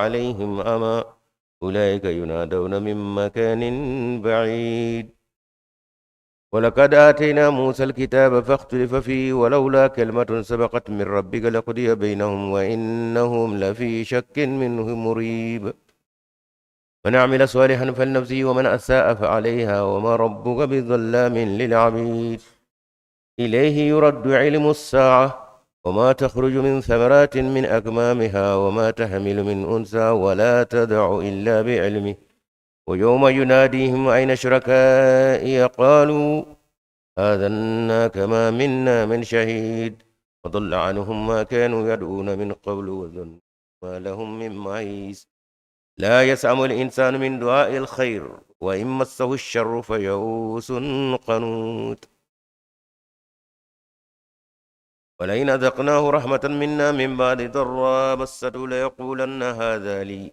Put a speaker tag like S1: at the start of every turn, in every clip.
S1: عليهم عمى أولئك ينادون من مكان بعيد ولقد آتينا موسى الكتاب فاختلف فيه ولولا كلمة سبقت من ربك لقضي بينهم وإنهم لفي شك منه مريب من عمل صالحا فلنفسه ومن أساء فعليها وما ربك بظلام للعبيد إليه يرد علم الساعة وما تخرج من ثمرات من أكمامها وما تحمل من أنثى ولا تدع إلا بعلمه ويوم يناديهم أين شركائي قالوا آذنا كما منا من شهيد وضل عنهم ما كانوا يدعون من قبل وظنوا ما لهم من معيز لا يسأم الإنسان من دعاء الخير وإن مسه الشر فيئوس قنوط ولئن أذقناه رحمة منا من بعد ضراء مسته ليقولن هذا لي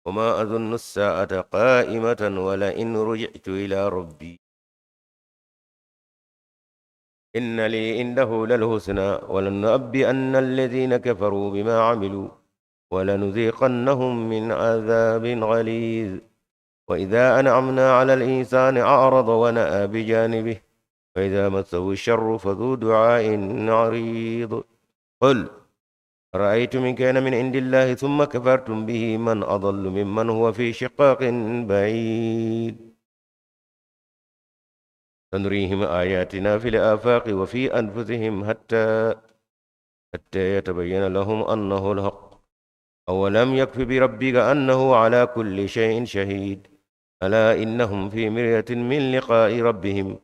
S1: وما أظن الساعة قائمة ولئن رجعت إلى ربي إن لي عنده للحسنى ولننبئن الذين كفروا بما عملوا ولنذيقنهم من عذاب غليظ وإذا أنعمنا على الإنسان أعرض ونأى بجانبه فإذا مسه الشر فذو دعاء عريض قل أرأيتم إن كان من عند الله ثم كفرتم به من أضل ممن هو في شقاق بعيد سنريهم آياتنا في الآفاق وفي أنفسهم حتى يتبين لهم أنه الحق أولم يكف بربك أنه على كل شيء شهيد ألا إنهم في مرية من لقاء ربهم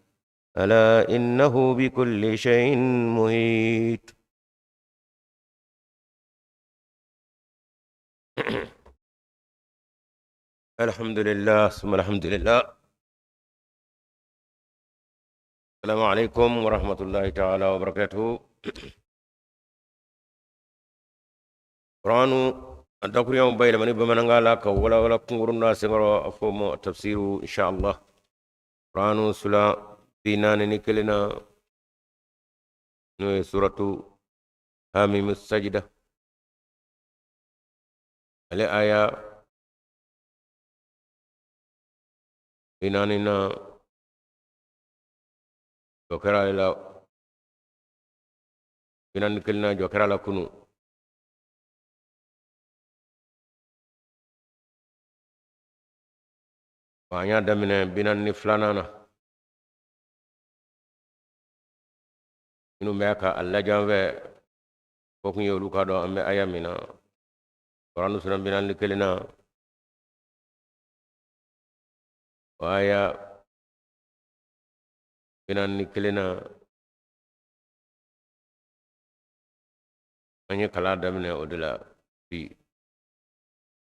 S1: ألا إنه بكل شيء محيط الحمد لله ثم الحمد لله السلام عليكم ورحمة الله تعالى وبركاته قرآن أدكر يوم بيل من بمنغالا ولا كنغرنا سمرا أفهم تفسير إن شاء الله قرآن سلا دينان نكلنا سورة حاميم السجدة الآية ديناننا جوكرا لا دينان نكلنا جوكرا لا كنو وأنيا دمنا بينان نفلانانا inu meka alla jambe fokun yolu ka do ambe ayamina qur'anu sunan binan likelina waya binan likelina anye kala damne odila fi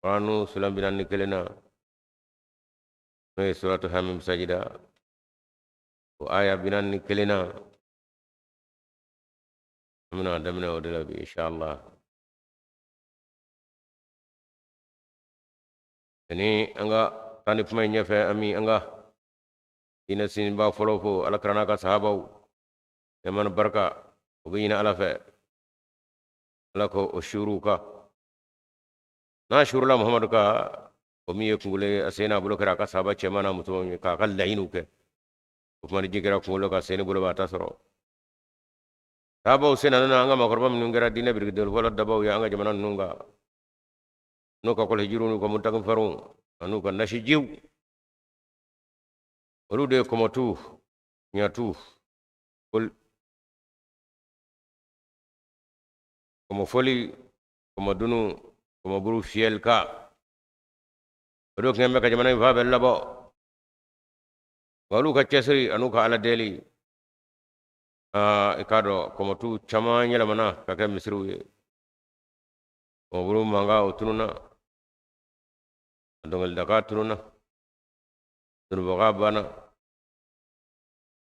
S1: qur'anu sunan binan likelina no suratu hamim sajida waya binan likelina muna damne odila bi inshallah ini anga tani pumay nyefe ami anga ina sin ba follow fo ala karana ka sahabaw yaman barka ubina ala fe ala ko ushuru ka na shuru la muhammad ka o mi kungule asena bulo kara ka sahaba chemana muto ka kal lainu ke kuma ni jigera kungulo ka sene bulo bata soro sahabaw sena na anga makorba mnungera dina birgidol wala dabaw ya anga jamana nunga no ka kol hijiru no ko muntagum faru anu ka nashi jiw olu de komo tu nyatu kol komo foli komo dunu komo buru fiel ka odo ngembe ka jamana fa be labo walu ka chesri anu ka ala deli ikado komo tu chama nyela mana ka ka misru ye o buru manga otununa dongal daka tununa tunu boga bana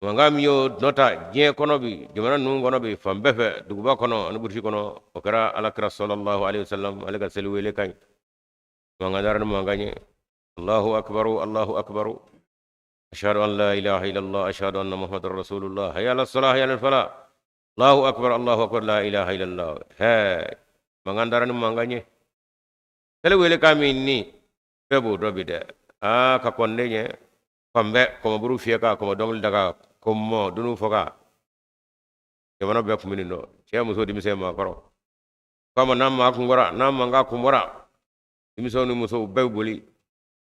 S1: manga miyo nota je kono bi jamana nu kono bi fambe fe duguba kono anu burti kono o kara alakra sallallahu alaihi wasallam alaka selu wele kan manga daran manga nye allahu akbar ashhadu an la ilaha illallah ashhadu anna muhammadar rasulullah hayya ala salah hayya ala falah allahu akbar la ilaha illallah he manga daran manga nye tele wele kamin ni bebo do bide ka konde nye pambe ko buru fiya ka ko dongul daga ko mo dunu foka jamana be kumini no che muso di mise ma koro kama namma kungora namma nga kumbora dimiso ni muso be boli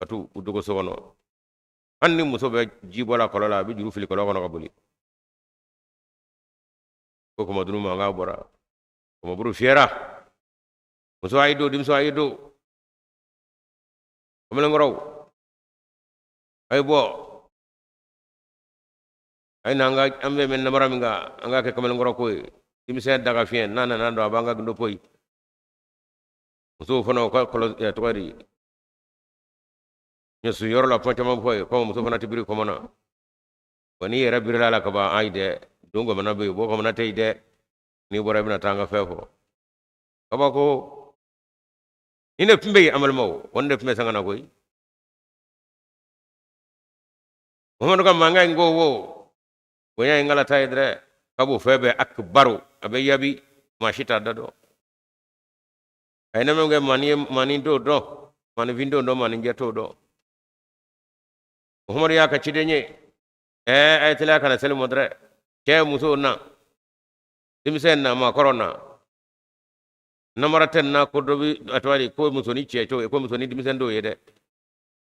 S1: atu udugo sono anni muso be jibola kolola bi juru fili kolo kono ka boli ko mo dunu ma nga bora ko buru fiera muso aido dimso aido kamel ngoro ay bo ay nanga ambe men namara minga anga ke kamel ngoro koy dimise daga fien nana nando abanga ndo poy muso fono ko ya to kadi nyesu yor la ponta mo poy ko muso fona tibiri ko mona woni era birala la ka ba aide dongo mana be bo ko mana teyde ni bora bina tanga fefo kaba ko ine pimbe amal maw wonde pimbe sangana koy mo kam manga ngo wo wonya ngala taydre kabu febe akbaru abe yabi mashita dado ayna menge mani do mani vindo do mani jeto do Muhammad ya ka cidenye ay tila kana sel modre ke muso na dimsen na ma corona namaraten na ko dobi atwali ko muso ni checho ko muso ni dimsen do yede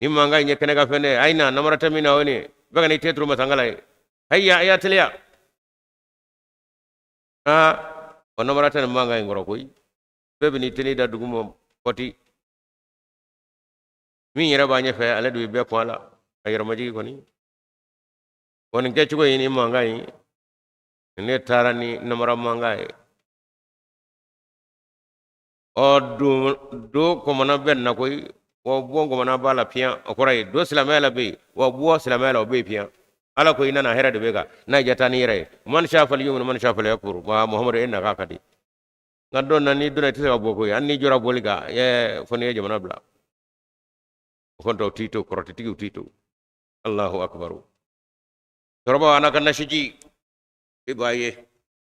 S1: nimma ngai nye kenega fene aina namarata mina woni baga ni tetru masangala hayya ya tila on namaraten manga ngoro koy bebe ni teni da dugumo poti min yera ba nyefe ala du be ko ala ayro maji ko ni woni geccu ko yini mangai ne tarani namara mangai o do ko mana ben na koy wo bongo mana bala pian o koray do silamela be wo bo silamela o be pian ala ko ina na hera de bega na jatani yere man shafal yum man shafal yakfur wa muhammad inna ka kadi ngado nani duna tisa boko anni jora boliga ye foni jamana bla konto tito koroti tito Allahu akbar toroba anaka nashiji ibaye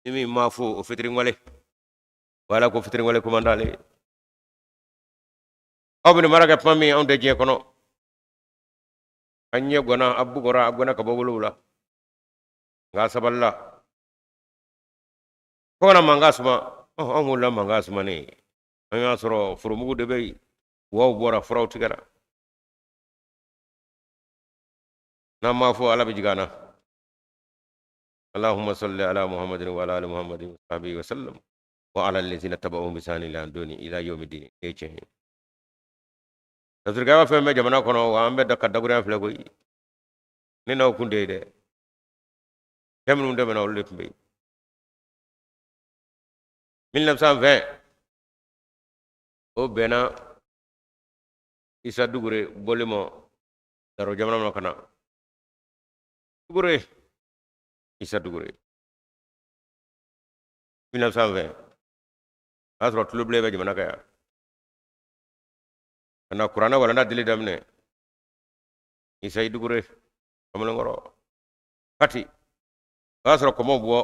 S1: imi mafu o fitri ngole wala ko fitri ngole ko mandale awbini maraga pammi on de je kono anye gona abbu gora abgona ka bogulula nga saballa ko na manga suma on la manga suma ni anya soro furumugu de bay waw bora furaw tigara na mafu ala bijigana اللهم صل على محمد وعلى ال محمد وصحبه وسلم وعلى الذين تبعوهم بإحسان إلى يوم الدين tafsir gawa femme jamana kono wa ambe da kadagura fle koy ni no kunde de temnu de bana wolle tumbe 1920 o bena isa dugure bolimo daro jamana no kana dugure isa dugure 1920 asro tuluble be jamana kaya na kurana wala na dili damne isa dugure amul ngoro pati asro ko mo bo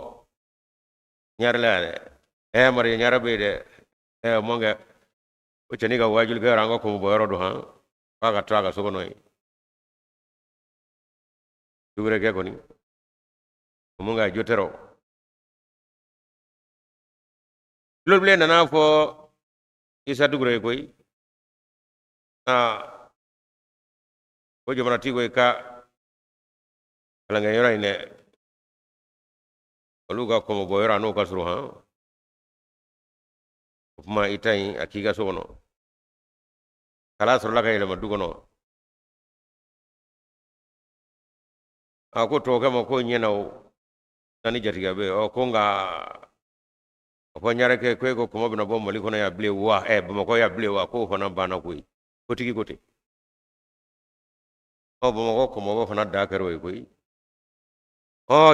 S1: nyarla mari nyara be de monga o chani ga wajul ga rango ko bo yoro do ha kaga traga so noy dugure ke koni monga jotero lol ble na fo isa dugure koy ko jomana tigo ka kala nga yora ine oluga ko mo boyora no kasru ha kuma itai akiga sono kala soro la kayele madugono ako to ka mo ko nyena o tani jatiga be o ko nga ko nyare ke ko mo bino bo mali kono ya ble wa bo ko ya ble wa ko fana bana ko kotigi kote o bo ko mo fana da karo ko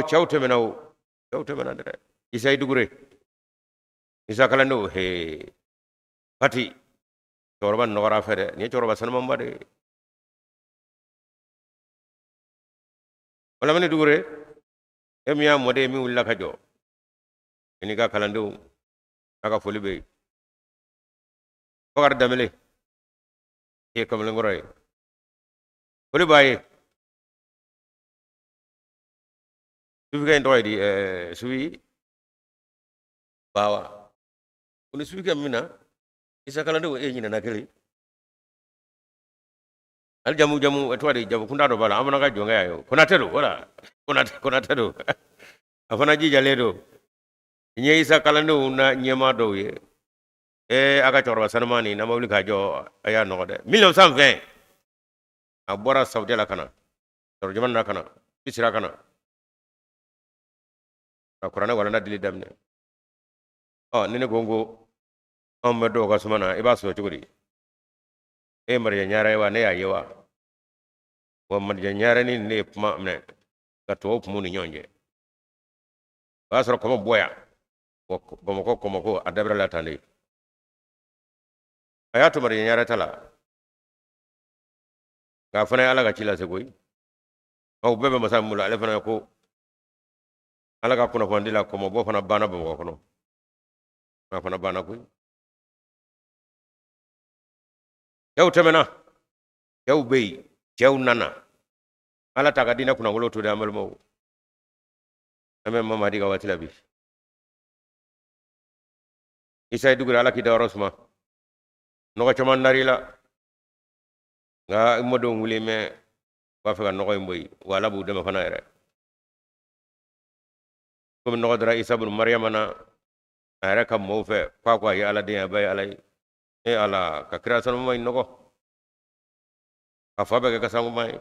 S1: chawte mena dere isay dugure isa kala no he pati torban no wara fere ni torba san mambade wala mani dugure emiya mode mi wulla kajo ini ga kala ndo aga folibe ko gar damele e kamlen goray wala baye sufi kay ndoy di sufi bawa uni sufi kam mina isa kala do e nyina nakeli al jamu jamu etwadi jamu kunda do bala amana ga jonga yayo kuna tedo wala kuna tedo afana ji jale do nye isa kala no na nyema do ye aga chorba sanmani na mawli ka jo aya no de 1920 abora saudi la kana torjuman na kana isra kana kurana wala na dili damne nene gongo amma do ga sumana iba so chuguri marja nyara wa ne yayewa wa marja nyara ni ne pma mne ka to pmu ni nyonje ba so ko boya ko mo adabra la tande ayatu marja nyara tala ga fana ala ga chila se koy o bebe masamula ala fana ko ala ga kuna fandila ko mo bo fana bana bo ko no fana bana koy yaw temena yaw bey yaw nana ala taga dina kuna wolo to de amal mo ame mama diga watila bi isay dugura ala ki darosma no ko chaman narila nga modo ngule me wa fa no ko mboy wala bu dema fana ere comme no dara isa ibn maryam na ara kam mo fe kwa ya ala de bay alay ala ka kreation mo no ko ka fa be ka sangu may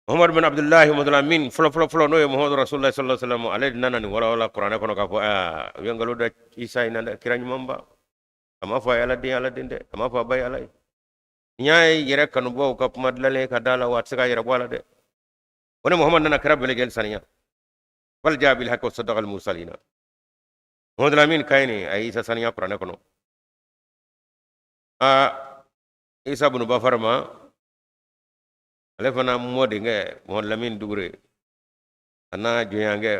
S1: Muhammad bin Abdullah Mudlamin flo no Muhammad Rasulullah sallallahu alaihi wasallam alay nanani wala Qur'an ko ka fo yengalo da isa ina kirany mamba ama fa ala de ama fa bay alay nyaay yere kanu bo ka madlale ka dala wat saka yere wala de wona Muhammad nana karabele gel saniya wal jabil hak wa sadaqa al mursalina Mudlamin kayni ay isa saniya Qur'an ko no isa bunu bafarma ale fana modi nge mo lamin dugure ana joyange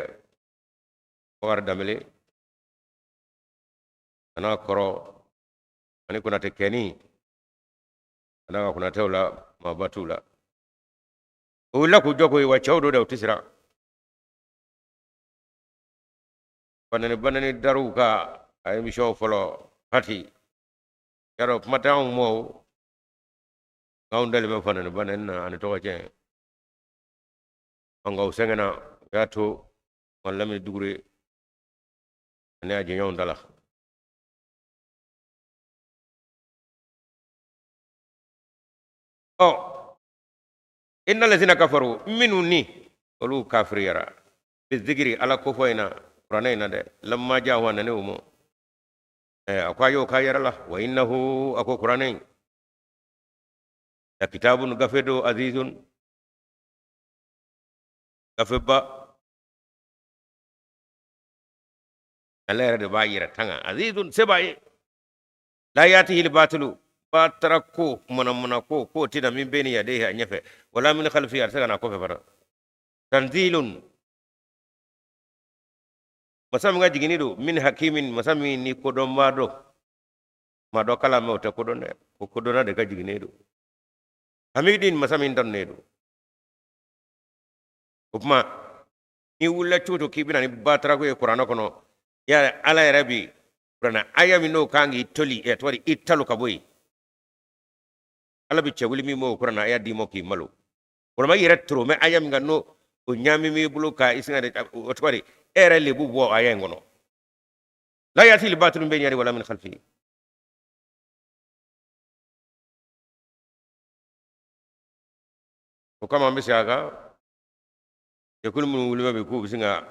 S1: war damele ana koro ani kuna te keni ana kuna tewla ma batula ulla ku jogo wa chawdo da utisira banani daru ka ay mi show folo hati yaro mataw mo gaundale be fanane banen an to ke anga usengena gato wala mi dugure ne aje nyon dala innal ladzina kafaru minuni olu kafiriyara bizikri ala ko foyna qur'ana de lamma jawana ne umo akwayo kayara la wa innahu ako qur'ana ya kitabun gafedo azizun gafeba alera de bayira tanga azizun sebaye la yatihi al-batilu batarako mona ko tina min beni yadayhi anyafe wala min khalfi arsana ko fe fara tanzilun masam nga jigini do min hakimin masami ni kodon mado kala mawta kodona de ka jigini do hamidin masamin don nedo upma ni wulla choto kibina ni batara ko e qur'ana kono ya ala rabi qur'ana ayami no kangi toli e tori italu kaboy ala bi chewli mi mo qur'ana ya di mo ki malo wala ma yiretro me ayam ngano o nyami mi bulu ka isinga de o tori era le bu bo ayengono la yati li batul be nyari wala min khalfi o kama mbisiaga yakul mun wulma be ku bisinga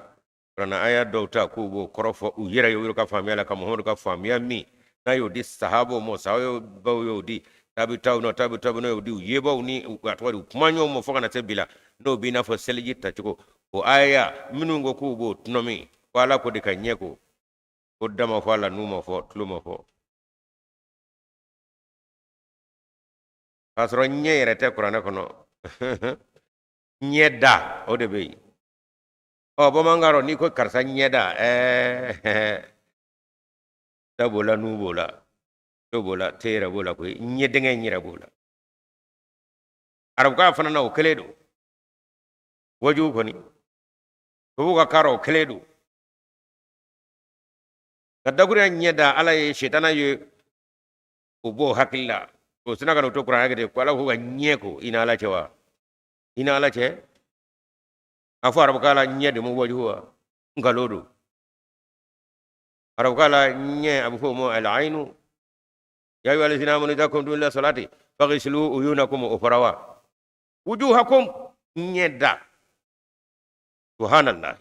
S1: rana aya dota ku bo korofo u yera yo ka famiya ka Muhammad ka famiya mi na yo di sahabo mo sawo bo yo di tabi no yo di yeba ni atwari kumanyo mo foka na tebila no bi na fo selji tachiko o aya minu ngo ku bo tunomi wala ko de kanyeko ko dama fo la numa fo tluma fo asro nyere te qur'ana kono nyeda o de be bo mangaro ni ko karsa nyeda tabola nu bola do bola tera bola ko nyedenge nyira bola arab ka fana na o keledo waju ko ni ko ka karo keledo kadagura nyeda ala ye shetana ye ubo hakilla ko sina ga to qur'an ga ko ala ko nyeko ina ala cewa ina ala ce afu arab kala nyede mo waju wa ngalodo arab kala nye abu fo mo al ainu ya ayyuhal ladhina amanu idha qumtum ila salati faghsilu uyunakum wa farawa wujuhakum nyeda subhanallah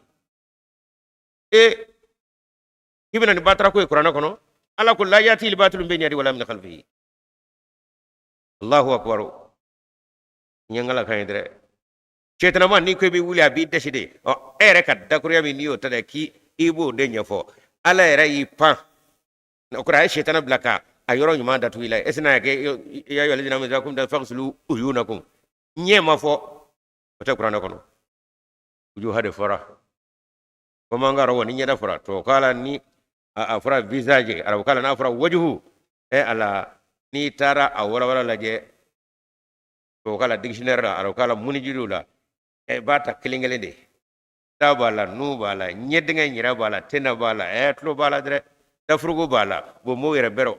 S1: kibina ni batara ko qur'ana kono ala ko la yati al-batil min bayni yadi wala min khalfihi allahu akbar nyangala kan dire cetana man ni ko be wuli abi deside o ere kat dakuriya mi niyo tada ki ibo de nyafo ala era yi pa o qur'an cetana blaka ayoro nyuma datu ila esna ke ya yo ladina mazakum da faghsulu uyunakum nyema fo o ta qur'ana kono uju hade fara ko mangaro woni nyada fara to kala ni afra visage ara kala na afra wajhu ala ni tara a wala laje to kala dictionnaire la ara kala muni jidula bata kilingelende da bala nu bala nyednga nyira bala tena bala tlo bala dre da frugo bala bo mo yere bero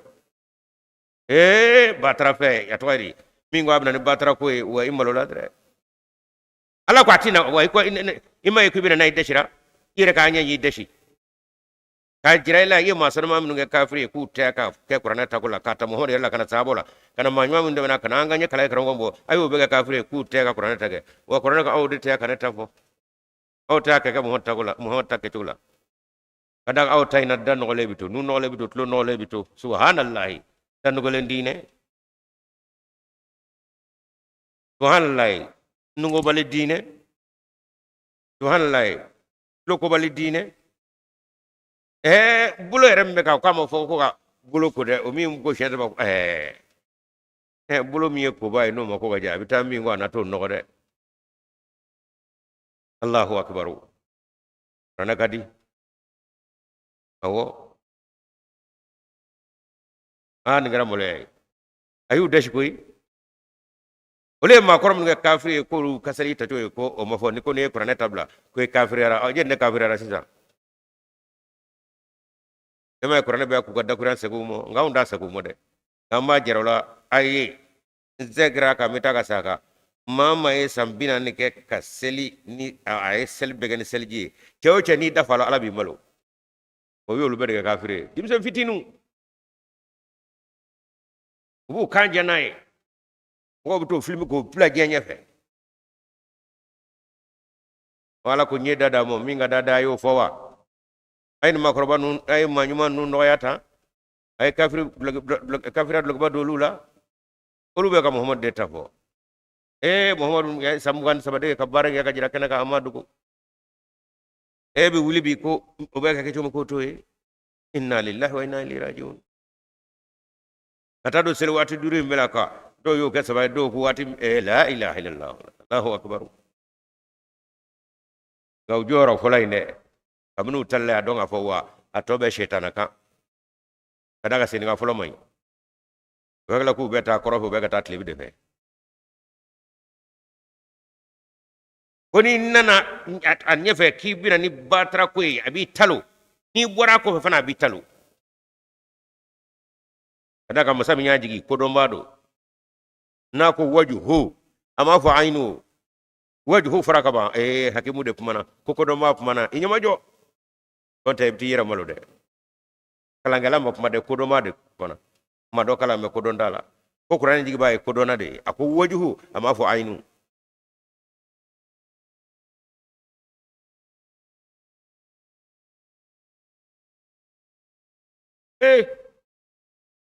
S1: batra fe ya toiri mingo abna ni batra ko wa imalo la dre ala ko atina wa ko ima yekubina na ideshira ire ka anya yideshi ka jiraila ye masarma mun ga kafiri ku ta ka ke qur'ana ta kula ka ta muhammad yalla kana sabola kana manywa mun da na kana anganya kala ka ngombo ayo be ga kafiri ku ta ka qur'ana ta ga wa qur'ana ka awdi ta kana ta fo aw ta ka muhammad ta ke tula kada aw ta ina dan no lebito nu no lebito tlo no lebito subhanallah dan no golen dine subhanallah nu go bale dine subhanallah lo ko bale dine bulo erembe ka kama fo ko ka bulo ko de o mi ko shede ba bulo mi ko bay no mako ga jabi tam mi ngona to no de allahu akbar rana kadi awo an ngara mole ayu desh koy ole ma korom nga kafri ko kasari tato ko o mafo ni ko ne qur'ana tabla ko kafri ara o je ne kafri ara sisa ema qur'ana be ku gadda qur'an segu mo ngaunda segu mo de amma jerola ayi zegra ka mita ka saka mama e sambina ni ke kaseli ni ay sel be gani selji cewche ni dafalo ala bi malo o yolu be de kafire dimse fitinu bu kanja nay ko to film ko pla genya fe wala ko nyeda da mo minga dada yo fowa ay no makroba nun ay manyuma nun noyata ay kafira blog do lula olube ka muhammad de tafo muhammad ya samgan sabade ka barang ya ka jira kana ka amadu ko be wuli bi ko o be ka ke to ko to inna lillahi wa inna ilaihi raji'un atado sel wati duri melaka do yo ke sabay do ko wati la ilaha illallah allahu akbar gaw joro folayne amnu talle adonga fo wa atobe shetana ka kada ga seninga folo moy wala ku beta korofo be gata tlibi defe koni nana anyefe kibina ni batra ko abi talo ni bora ko fana abi talo kada ka masami nyajigi ko do mbado na ko wajhu ama fa ainu wajhu faraka ba hakimu de pumana ko do ma pumana inyama jo konte ti yera malo de kala ngala mo pumade ko do ma de pumana ma do kala me ko do ndala ko qur'an jigi baye ko do na de ako wajhu ama fa ainu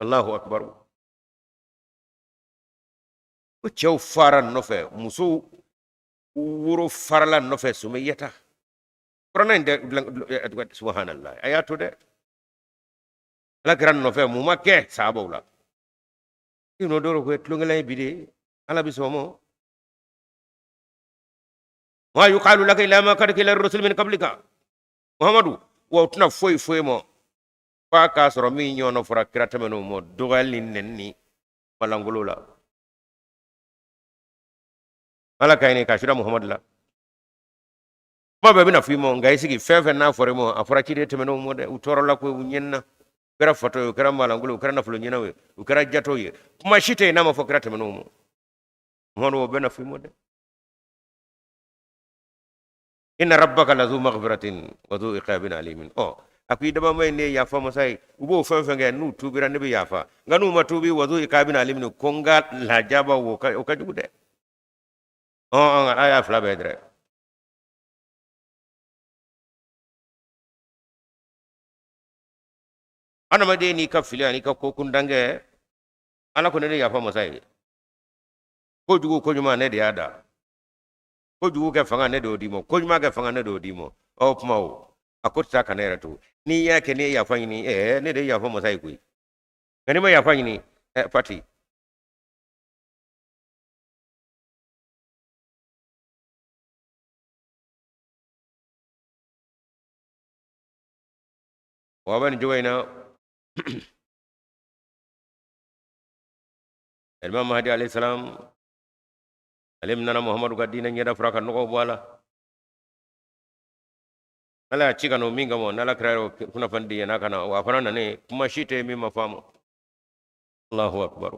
S1: allahu akbar o cew faran no fe muso wuro farala no fe sumiyata qur'ana inde subhanallah ayato de la gran no fe mu makke sabawla ino doro ko tlungalay bide ala bisomo ma yuqalu laka illa ma kad kila ar-rusul min qablika muhammadu wa tuna foy mo fa ka soro mi nyono fura kira temeno mo dogal ni nenni malangulula ala kayni ka shira muhammad la ma be bina fimo ngay sigi fefe na fore mo afura ci de temeno mo de utoro la ko nyenna kira foto kira malangulu kira na fulo nyena we kira jato ye kuma shite na ma fo kira temeno mo mo bena fimo de inna rabbaka lazu maghfiratin wa zu iqabin alimin akui daba mai ne yafa masai ubo fanfanga nu tubira ne bi yafa nganu matubi wa zu iqabin alimin konga la jaba wo ka jude aya fla bedre ana ma de ni ka fili ani ka ko kundange ana ko ne yafa masai ko jugo ko nyuma ne de ada ko jugu ke fanga ne do dimo ko nyuma ke fanga ne do dimo kuma o akota kanera tu ni yake ne ya fanyi ne de ya fa masai kui ngani ma ya fanyi ni pati wa ban juwaina imam mahdi alayhi salam alimna muhammadu gadina nyada fraka no wala ala chika no minga mo nala kraro kuna fandi yana kana wa fanana ne kuma shite mi mafamu Allahu akbar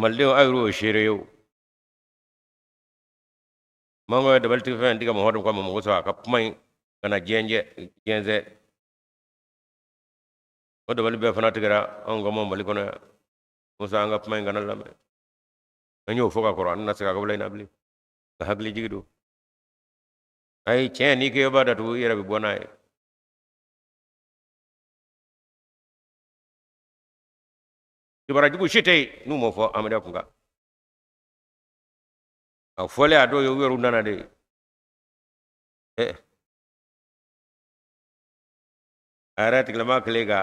S1: malde ayro shireyo mango de balti fa ndiga mo hodum ko mo so ka pumay kana jenze o de balbe fana tigara on go mo mali kono musa nga pumay ngana lambe ñëw foka Quran na saka kabla inabli ka hagli jigidu ay chen ni ke bada tu yera bi bonay tibara jibu shite nu mo fo amada kunga a fole ado yo weru nana de arat glama klega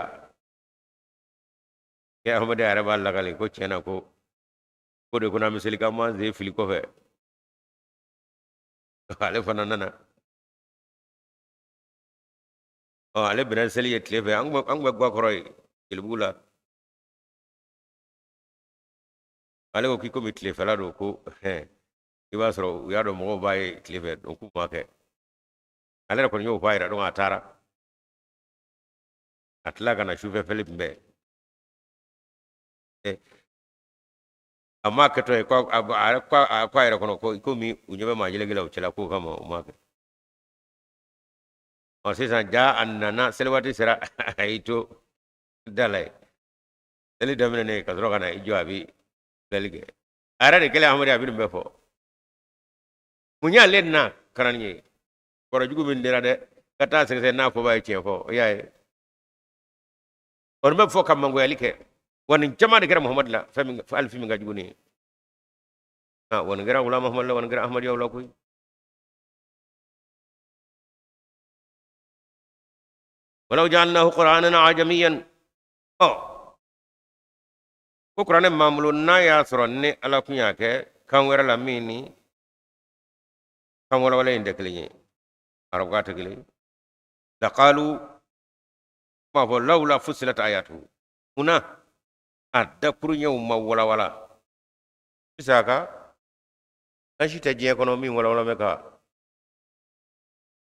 S1: ya amade araba Allah kale ko chena ko de kuna misali kama ze fili ko fe ale fana nana ale bina seli yetle fe ang gwa koroy ilbula ale ko kiko mitle fe la do ko iba soro ya do mo baye klife do ku make ale ko nyo bayra do atara atla kana shufe Philip mbe amma ka to ko kwa ira kono ko mi unyobe majile gila uchela ko kama umake o sisa ja annana selwati sira aito dalai dali damene ne ka zoro kana ijo abi dalige ara de kele amari abi mbe fo munya lenna karanye koro jugu min dira de kata se na fo bay cien fo yaay on mbe fo kam mango yalike won jama de gara muhammad la fami fa alfi mi ngajugo ni won gara wala muhammad la won gara ahmad yow la koy ولو جعلناه قرانا عجميا ko qur'an mamlunna ya suranni ala kunya ke kan wera la mini kan wala wala inde klinyi arab gata kili la qalu ma fa laula fusilat ayatu una adda kurnya umma wala wala bisaka ashi ta je economy wala wala meka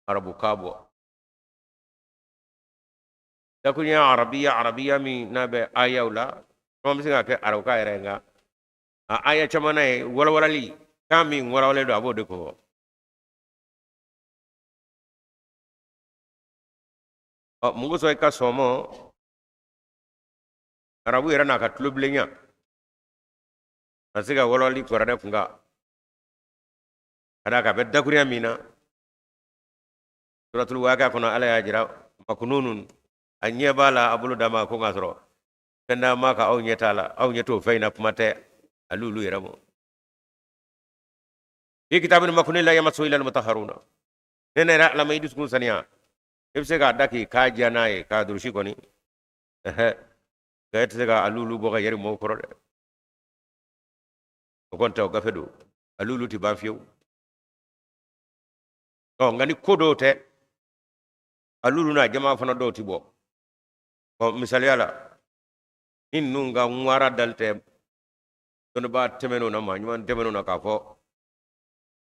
S1: arabu kabo da kunya arabiya mi nabe ayawla kuma misinga ke arabu ka erenga aya chamana wala wala li kami wala wala do abode ko mungu so ka somo arabu era na ka tlublenya asiga wala li korane kunga ada ka bedda kuriya mina suratul waqa kuna ala ya jira makununun anye bala abulu dama ko ngasro tenda maka au nyetala au nyeto feina pumate alulu yeramo fi kitabin makunil la yamassu ila almutahharuna nene ra la maydus kun saniya ibse ga daki ka janaye ka durshi koni gayete ga alulu boga yeri mo korode ko konta o gafedo alulu ti ba fiu ngani kodo te alulu na jama fana do ti bo ko misali ala innu nga ngwara dalte don ba temeno na ma nyman temeno na ka fo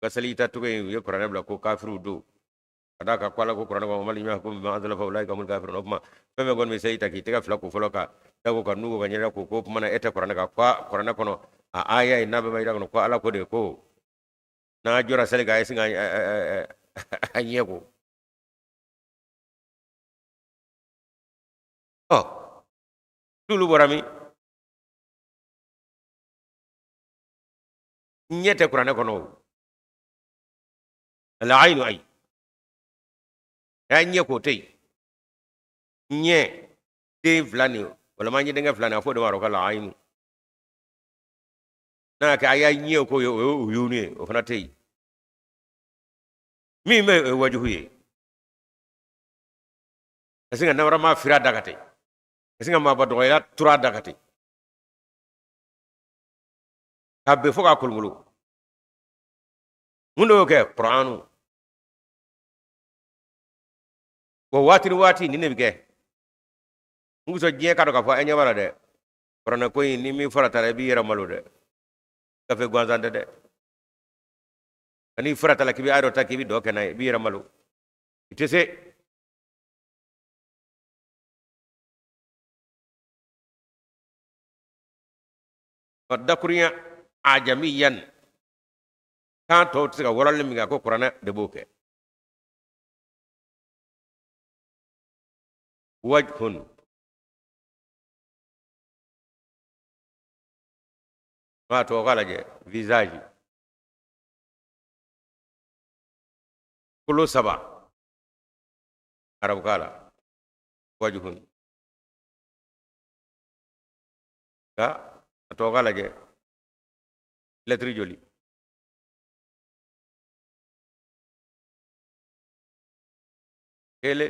S1: gasali ta tuge ye qur'an bla ko kafiru do ada ka kwala ko qur'an ko mali nya ko ma azla fa ulai ka mul kafirun ma feme gon mi sey taki tega fla ko foloka dago ka nugo ga nyira ko mana eta qur'an ka kwa qur'an kono a aya ina be bayda ko ala ko de ko na jora sele ga singa anyego oh tulu borami nyete qur'an kono la aynu ay ya nye ko tey nye te flani wala ma nyi denga flani afo de waro kala aynu na ka aya nye ko yo ni o fana tey mi me wajuhuye asinga nawra ma fira dagate asinga ma bado ya tura dagate kabbe foka kulmulu mundo ke qur'anu ko wati ni ne bige nguso je ka do ka fa enya wala de qur'ana ko ni mi farata re bi yera malu de ka fe gwanzande de ani farata la kibi ado takibi do ke nay bi yera malu itese fadakuriya ajamiyan kan to tiga wolal mi ga ko qur'ana de boke wajhun ma to kala je visage kulo saba arab kala wajhun ka to kala je lettre joli ele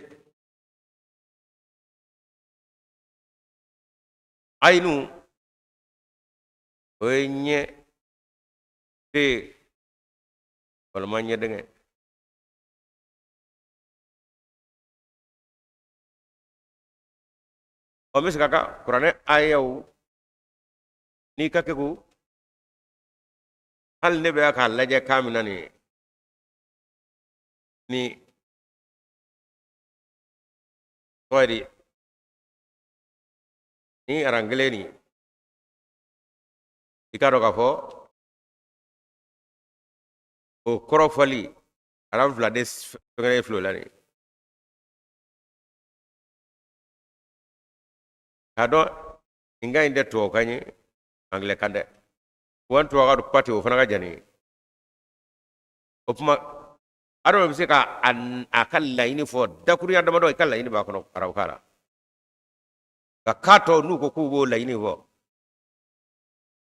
S1: aynu oyenye te wala manye denge o mis kaka qur'ane ayaw ni kake ku hal ne be aka laje kamina ni toydi ni arangle ni ikaro ka fo o korofali aram flades fengere flo lani kado inga inde to kanye angle kande wan to ga pati o fana ga jani opma aro bi se ka an akalla ini fo dakuri anda mado akalla ini ba kono araw kala ka kato nu ko kubo la ini fo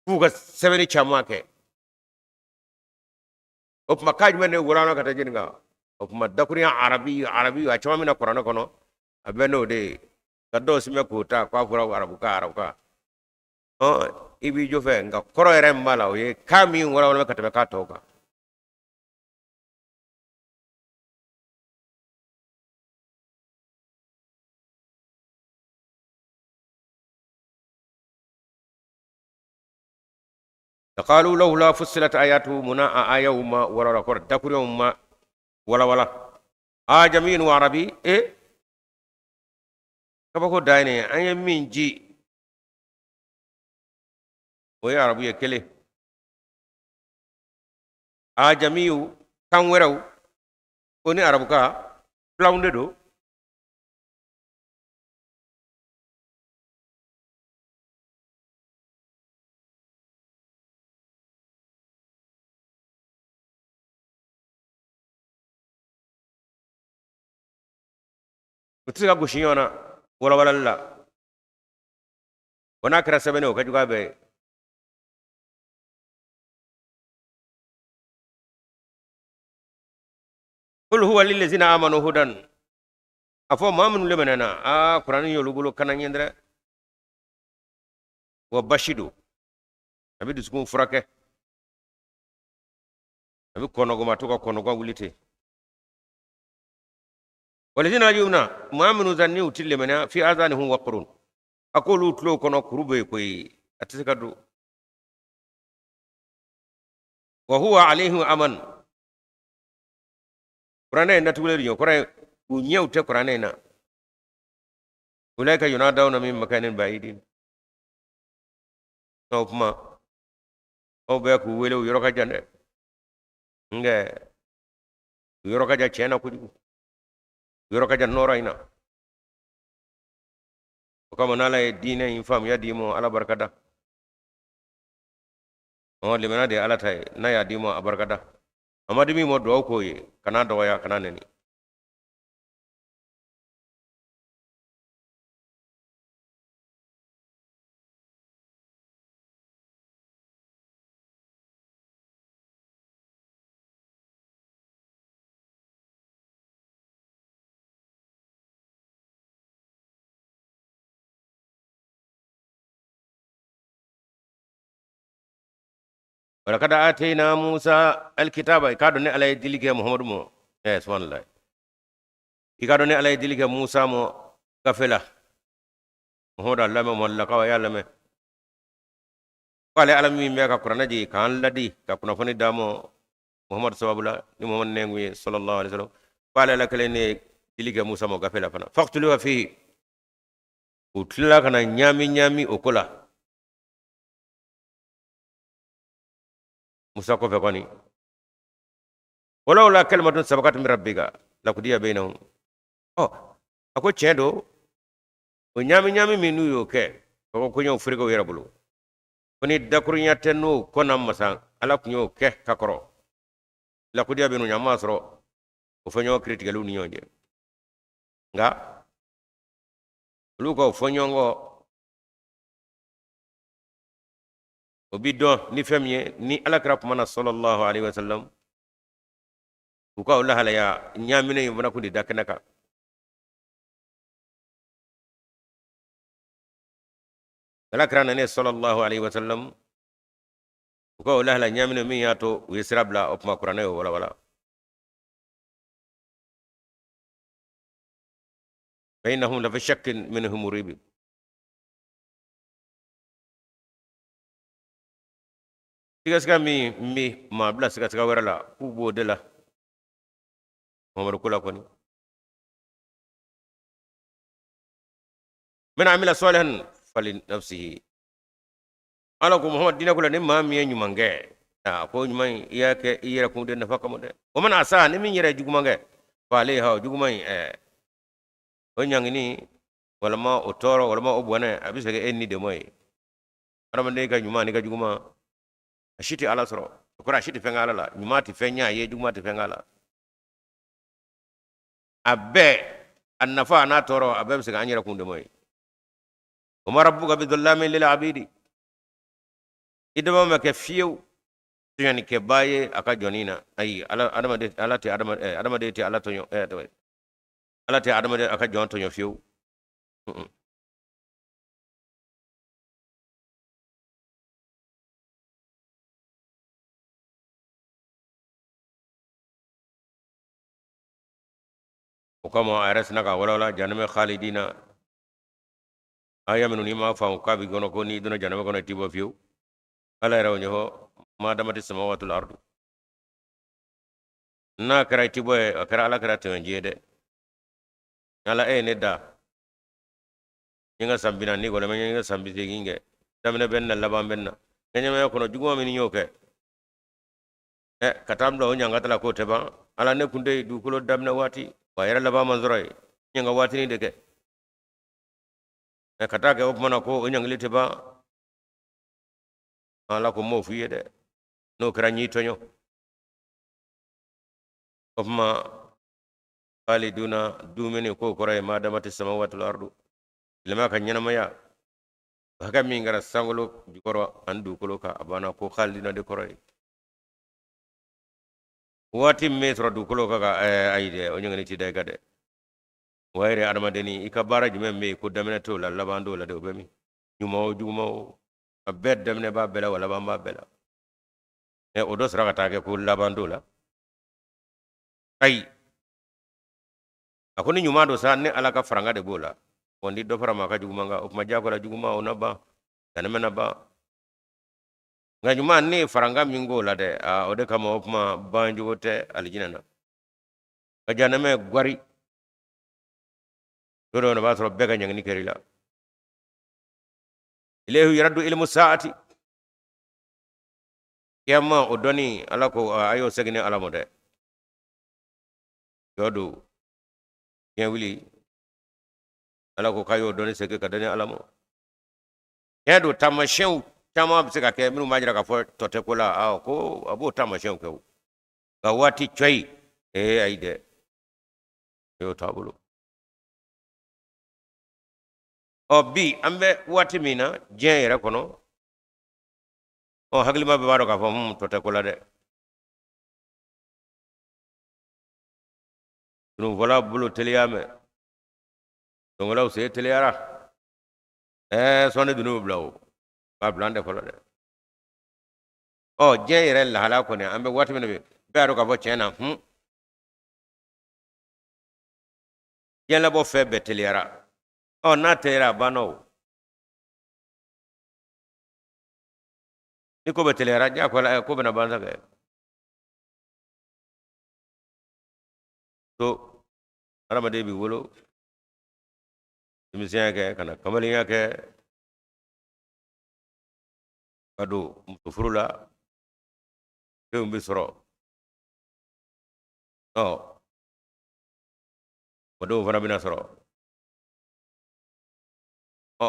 S1: kuga seveni chamake opma kaj mene wurano kata jinga opma dakuri arabi a chama mina qur'ana kono abeno de kado sime ko ta kwa fura arabuka o ibi jofe nga koro ere mbala o ye kami wala wala kata ka toka قالوا لولا فصلت آياته منا آيوما ولا ركور دكوريوما ولا جميل وعربي كبكو دايني أي من جي ويا عربي كله جميل كان ورو كوني عربكا فلاوندو Kutsiga gushinyona wala la wana kira sebene ka juga be qul huwa lil ladzina amanu hudan afo mamunu lemanana qur'an yolu bulo kanan yendra wa bashidu abi duskun furake abi konogo matuka konogo wulite والذين لا يؤمنون ما من ذني وتل منا في آذانهم وقرون أقول تلو كنا كروبي كوي أتسكدو وهو عليه أمن قرآن نتقول اليوم قرآن ونيو تقرآن أولئك ينادون من مكان بعيد أو ما أو بيكو ولو يروح جنة نعم يروح جنة شينا كذي يروح جنة نوراينا وكما نالا الدين ينفهم يديمو على بركة oh limana de ala tay na ya dimo abarkada amadi mi mo do ko yi kana do ya kana neni ولقد آتينا موسى الكتاب كادوني على ديلك محمد مو سبحان الله كادوني على ديلك موسى مو كفلا محمد الله مو لقوا يا لمه قال على مي ميكا قران جي كان لدي كنا فني دامو محمد صلى الله عليه وسلم قال لك لني ديلك موسى مو كفلا فنا فاقتلوا فيه وتلا كنا نيامي اوكلا موسى كوفي كوني ولولا كلمة سبقت من ربك لقضي بينهم ako chendo o nyami minu yo ke ko kunyo frigo yera bulu koni dakuru nyateno kona masan ala kunyo ke kakoro la kudia binu nyama soro o fanyo critical uni nyonje nga luko fanyo ngo o biddo ni femye ni ala krap mana sallallahu alaihi wasallam ko Allah hala ya nyamine yibana kundi dakanaka alakrana ne sallallahu alaihi wasallam ko la la nyamina mi yato wisrabla op ma qur'ane wala bainahum la fi shakkin minhum murib tigaska mi ma bla tigaska wala ku bodela Muhammad kula koni man amila salihan fali nafsihi ala ko Muhammad dina kula ne ma mi nyumange ko nyumai iyake iyera ko den nafaka mo de o man asa ne min yere jugumange fale ha jugumai o nyangini wala ma o toro wala ma o bone abisa ke enni de moy arama ne ka nyuma ne ka juguma ashiti ala soro ko ashiti fengala la nyuma ti fenya ye juguma ti fengala abbe annafa na toro abbe bisa anyira kunde moy وما ربك بظلام للعبيد إذا ما كفيو يعني كباية أكجونينا أي على أدم ديتي على تونيو على تي أدم ديتي أكجون تونيو فيو وكما أرسنا كولا جنم خالدين aya menu ni ma fa ka bi gono ko ni duna janama kono tibo fiu ala raw nyo ma damati samawatul ardu na kara tibo e kara ala kara to jede ala ne da ninga sambina ni gola men ninga sambi teginge damne benna labam benna kenya me kono jugo men nyoke katam do nyanga tala ko teba ala ne kunde du kulo damna wati wa yara labam manzoro nyanga wati ni deke katake opmana ko nyanglite ba ala ko mo fuye de no kranyi tonyo opma waliduna dumene ko koray ma damati samawati wal ardu lama kan nyana maya haka mi ngara sangolo jikoro andu kolo ka abana ko khaldina de koray wati metro du kolo ka ayde o nyangani ti de gade wayre adama deni ikabara jume me ko damene to la labando la de obemi nyumo jumo abed damene ba bela wala ba bela odos rakata ke ko labando la ay akoni nyuma do sa ne ala ka faranga de bola wondi do fara maka juguma nga o maja ko la juguma ona ba tan mena ba nga nyuma ne faranga mingo la de o de kama o kuma banjo te aljina na ga janame gwari do na ba so bega nyang ni kerila ilehu yaradu ilmu saati yamma o doni ala ko ayo segine ala mo de yodu yen wili ala ko kayo doni sege ka dani ala mo yedo tamashen chama bi sega ke minu majira ka fo tote ko la ko abo tamashen ko ga wati choi aide yo tabulo o bi ambe wati mina jen yere kono o haglima be waro ka fo tote ko la de dum vola bulu teliyame donc law se teliyara sonne dunu blaw ba blande ko la de jen yere la hala ko ne ambe wati mina be waro ka fo chena jen la bo fe be teliyara na teliyara bano ni ko be teliyara ja ko be na banza ke to aramade bi wolo misien ke kana kamaliya ke kado muso furula fɛnw bi sɔrɔ mɔdenw fana bɛna sɔrɔ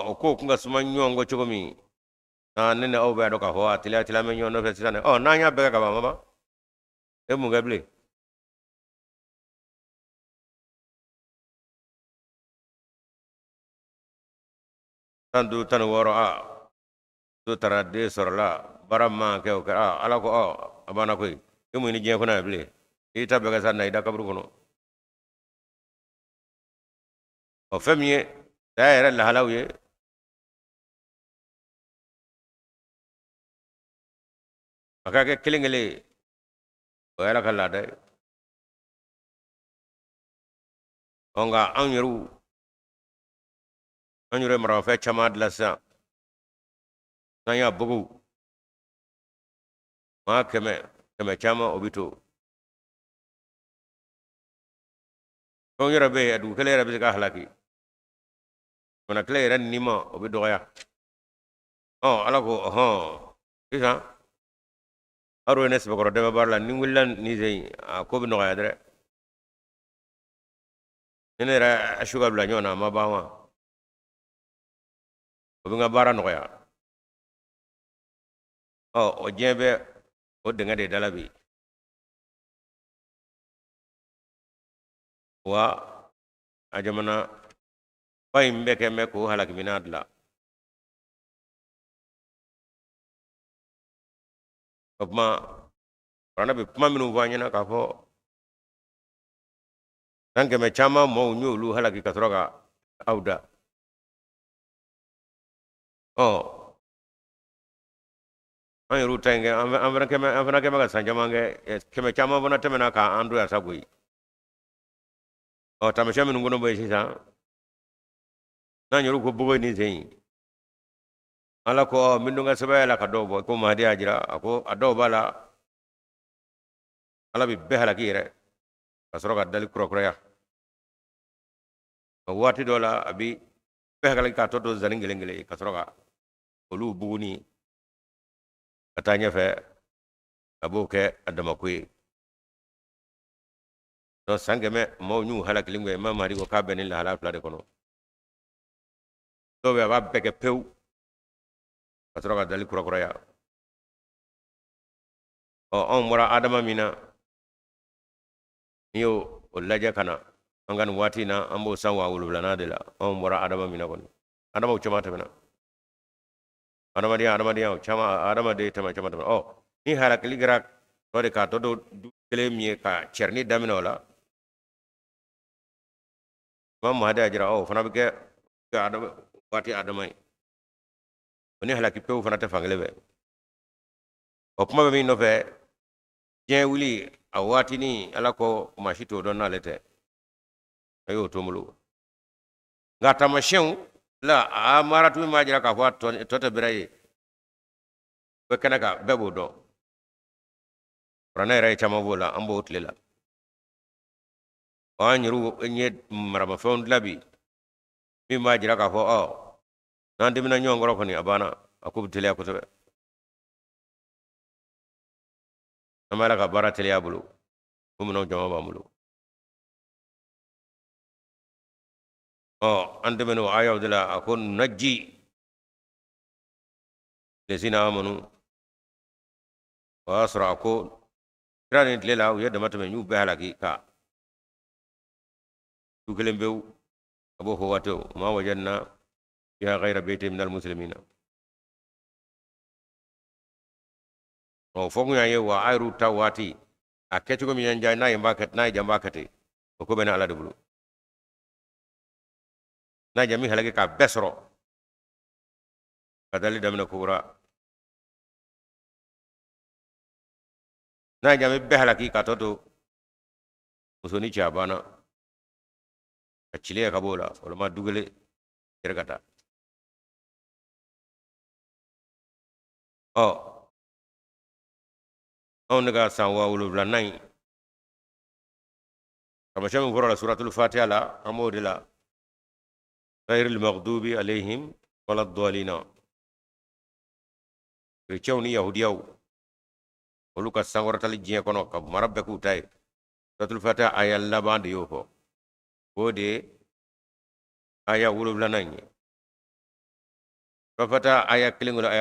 S1: o ko kun ka suma ɲɔgɔn kɔ cogo min ne ni aw bɛ dɔn k'a fɔ a teliya mɛ ɲɔgɔn nɔfɛ sisan dɛ n'an y'a bɛɛ kɛ ka ban mama e mun kɛ bilen tan duuru tan ni wɔɔrɔ do taara den sɔrɔla baara man kɛ o kɛra ala ko a banna koyi e mun ni diɲɛ kɔnɔ yan bilen i ta bɛɛ kɛ sa na i da kaburu kɔnɔ fɛn min ye saya yɛrɛ lahalaw ye a ka kɛ kelen kelen o ye ala ka laada ye nka anw yɛrɛ ye maramafɛn caman dilan sisan n'an y'a bugu maa kɛmɛ caman o bi to fɛnw yɛrɛ bɛ yen dugu kelen yɛrɛ bɛ se ka halaki jamana kelen yɛrɛ nima o bɛ dɔgɔya ala ko sisan aro ye ne sɛbɛkɔrɔ dɛmɛ baara la ni wulila ni sen a ko bɛ nɔgɔya dɛ ni ne yɛrɛ a su ka bila ɲɔgɔn na a ma ban wa o bɛ n ka baara nɔgɔya o diɲɛ bɛ o dingɛ de dala bi wa a jamana ba in bɛ kɛ mɛ k'o halakimina dilan o kuma kuranɛ bɛ kuma minnu fɔ an ɲɛna k'a fɔ san kɛmɛ caman mɔɔw n y'olu halaki ka sɔrɔ ka aw da an yɛrɛw ta in kɛ an fana kɛmɛ ka san caman kɛ kɛmɛ caman fana tɛmɛna k'an don yan sa koyi taamasiyɛn minnu kɔnɔ bɛ sisan n'an yɛrɛw ko bogo ni sen ala ko min dun ka sɛbɛn la ka dɔw bɔ ko mahadi y'a jira a ko a dɔw b'a la ala bɛ bɛɛ halaki yɛrɛ ka sɔrɔ ka dali kurakuraya waati dɔ la a bi bɛɛ halaki k'a tɔ to zanni kelen kelen ka sɔrɔ ka olu buguni ka taa ɲɛfɛ a b'o kɛ a damako ye san kɛmɛ maaw y'u halakili kɛ ma mahadi ko k'a bɛ ni lahala fila de kɔnɔ dɔw bɛ a b'a bɛɛ kɛ pewu ka sɔrɔ ka dali kurakuraya anw bɔra adama min na n'i y'o lajɛ ka na an ka nin waati in na an b'o san 700 de la anw bɔra adama min na kɔni adamaw caman tɛmɛna adamadenya o caman adamaden caman tɛmɛna ni halakili kɛra dɔ de k'a tɔ to du kelen min ye ka cɛrini daminɛ o la ma mahadi y'a jira o fana bɛ kɛ waati adama ye ni halaki pewu fana tɛ fankelen fɛ kuma bɛ min nɔfɛ diɲɛ wuli a waati ni ala ko maa si t'o dɔn n'ale tɛ ayo to mulu ngata mashen la a maratu ma jira ka fa to ta biraye be kana ka bebo do rana rai chama bola ambo utlela wa nyiru nye marama fon labi mi ma jira ka fa o nan dimina nyongoro ko ni abana akub tele ko to amala ka bara tele abulu umuno jama ba mulu andemeno ayawdila akon najji lesina amanu wa asra ko kirani lela yadda mata men yubbe halaki ka tukelen bew abo ho wato ma wajanna ya ghayra bayti min almuslimina fogu ya yewa ayru tawati a kecugo mi nyanja na yamba kat na jamba kate ko bena ala dubulu na jami halaki ka besro kadali damna kubra na jami be halaki ka toto musoni chabana achile ka bola wala ma dugale ergata on daga sanwa wulu blanai kama shamu fura suratul fatiha la amodila ghayril maghdubi alaihim waladdallina krichawni yahudiyaw wulu ka sangortal jiya kono ka marabbe ku tay suratul fatiha ayal labande yofo bode aya wulu blanai fata aya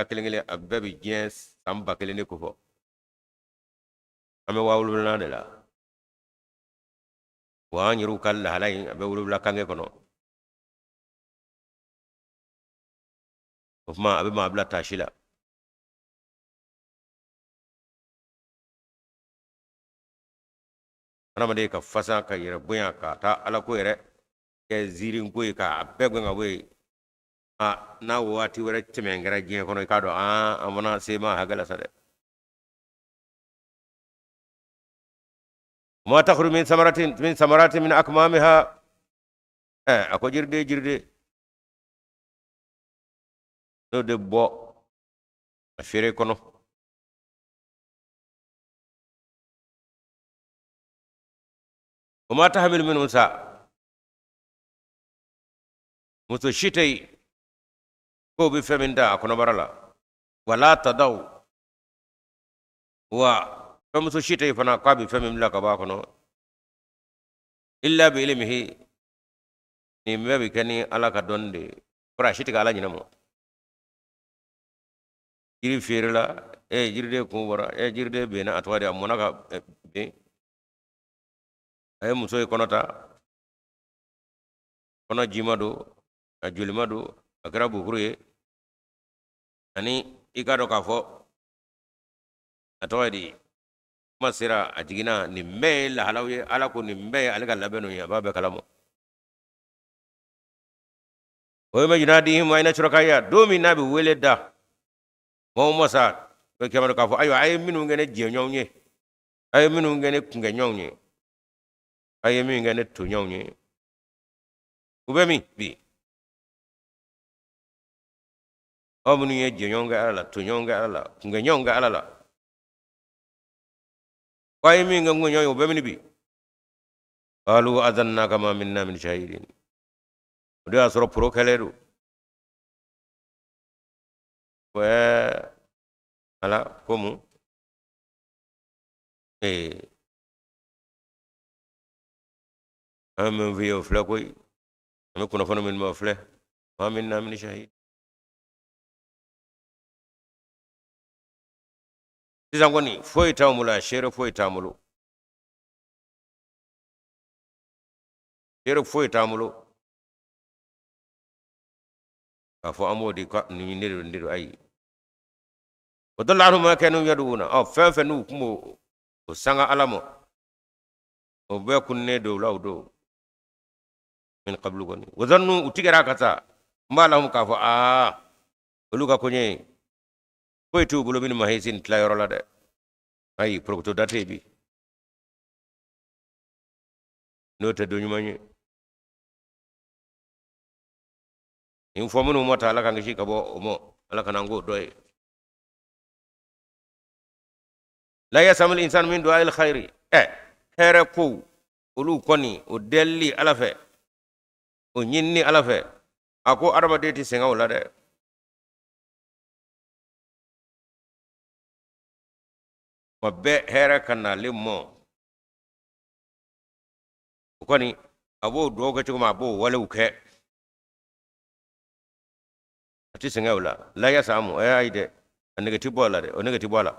S1: kilingile abbe jiya samba kilini kufo ame wa wulbula de la wa nyiru kal halay abe wulbula kange kono ofma abe ma bla tashila ana made ka fasa ka yere buya ka ta ala ko yere ke zirin ko ka abe gwa we na wati were temengera je kono ka do amana sema hagala sade ما تخرج من ثمرات من أكمامها أكو جردي no de bo afere kono وما تحمل من أنثى متشتي كو بفمندا أكو نبرلا ولا تدو فمسو شيتي فنا قابي فمم لك باكنو إلا بعلمه نيمبي بكني على كدون دي فرا شيتي على نينمو جيري فيرلا جيري دي كوبرا جيري دي بينا أتواري أمونا بي مسو يكونتا كنا جيمادو أجولمادو أكرا بكروي أني إكادو كافو أتواري masira ajigina ni mbe la halawi ala ko ni mbe alga labeno ya baba kalamo o ma yunadi ma ina churakaya domi nabi weleda mo mosa be kemaro ka fo ayo ay minu ngene je nyonye ay minu ngene kunge nyonye ay minu ngene to nyonye ubemi bi o minu ye je nyonga ala to nyonga ala kunge nyonga ala waye mi nga ngo nyoyo be bi qalu adanna kama minna min shahidin ode asro pro kaleru wa ala komu am viyo fla koy am ko fono min ma fla ma minna min shahid tizangoni foi tawmula shere foi tamulu shere foi tamulo afo amodi ka ni ndiru ay wadallahu ma kanu yaduna fa nu kumo o sanga alamo o be kunne do lawdo min qablu goni wazannu utigara kata malahum ka fo oluga konye foi tu bulo min mahisin tla yorola de ay prokto date bi no te do nyumanye in fo munu mota ala kan shi kabo mo ala kan ngo doy la yasamul insan min du'a al khairi here ko ulu koni o delli ala fe o nyinni ala fe ako araba deti senga wala de mabbe here kana limmo koni abo doga chuma abo wala uke ati senga wala la yasamu ayide negative bola de o negative bola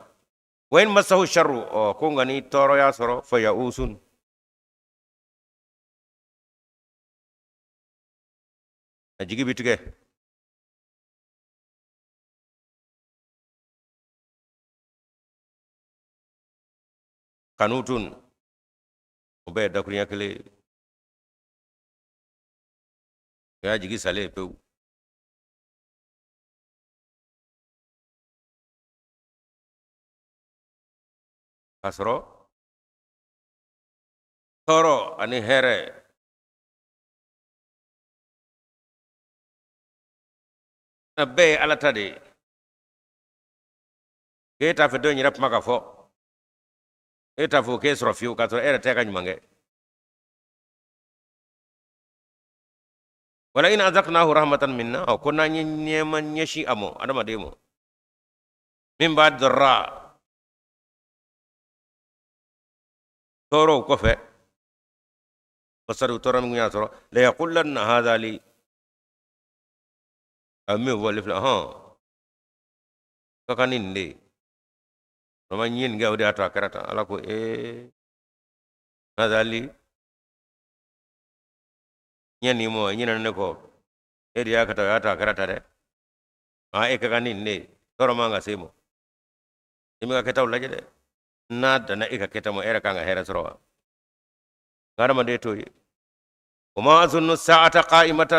S1: wain masahu sharru o ko ngani toro ya soro fa yausun ajigi bitige kanutun o be da kuriya kele ya jigi sale pe asro toro ani here na be alata de ke ta fe do nyira maka fo eta fo ke sro fiu ka to era te kan mange wala in azaqnahu rahmatan minna aw kunna nyeman nyeshi amo adama demo min ba'd dharra toro ko fe basaru toro mi nyaatoro la yaqullanna hadha li ami wolif la ha kakanin de roma nyin ga odi ato akarata ala ko hadha li nyani mo nyina ne ko edi akata ato akarata de kakanin de toro manga semo imi ka ketaw laje de nada na keta mo era kanga hera soro garama de to وما أظن الساعة قائمة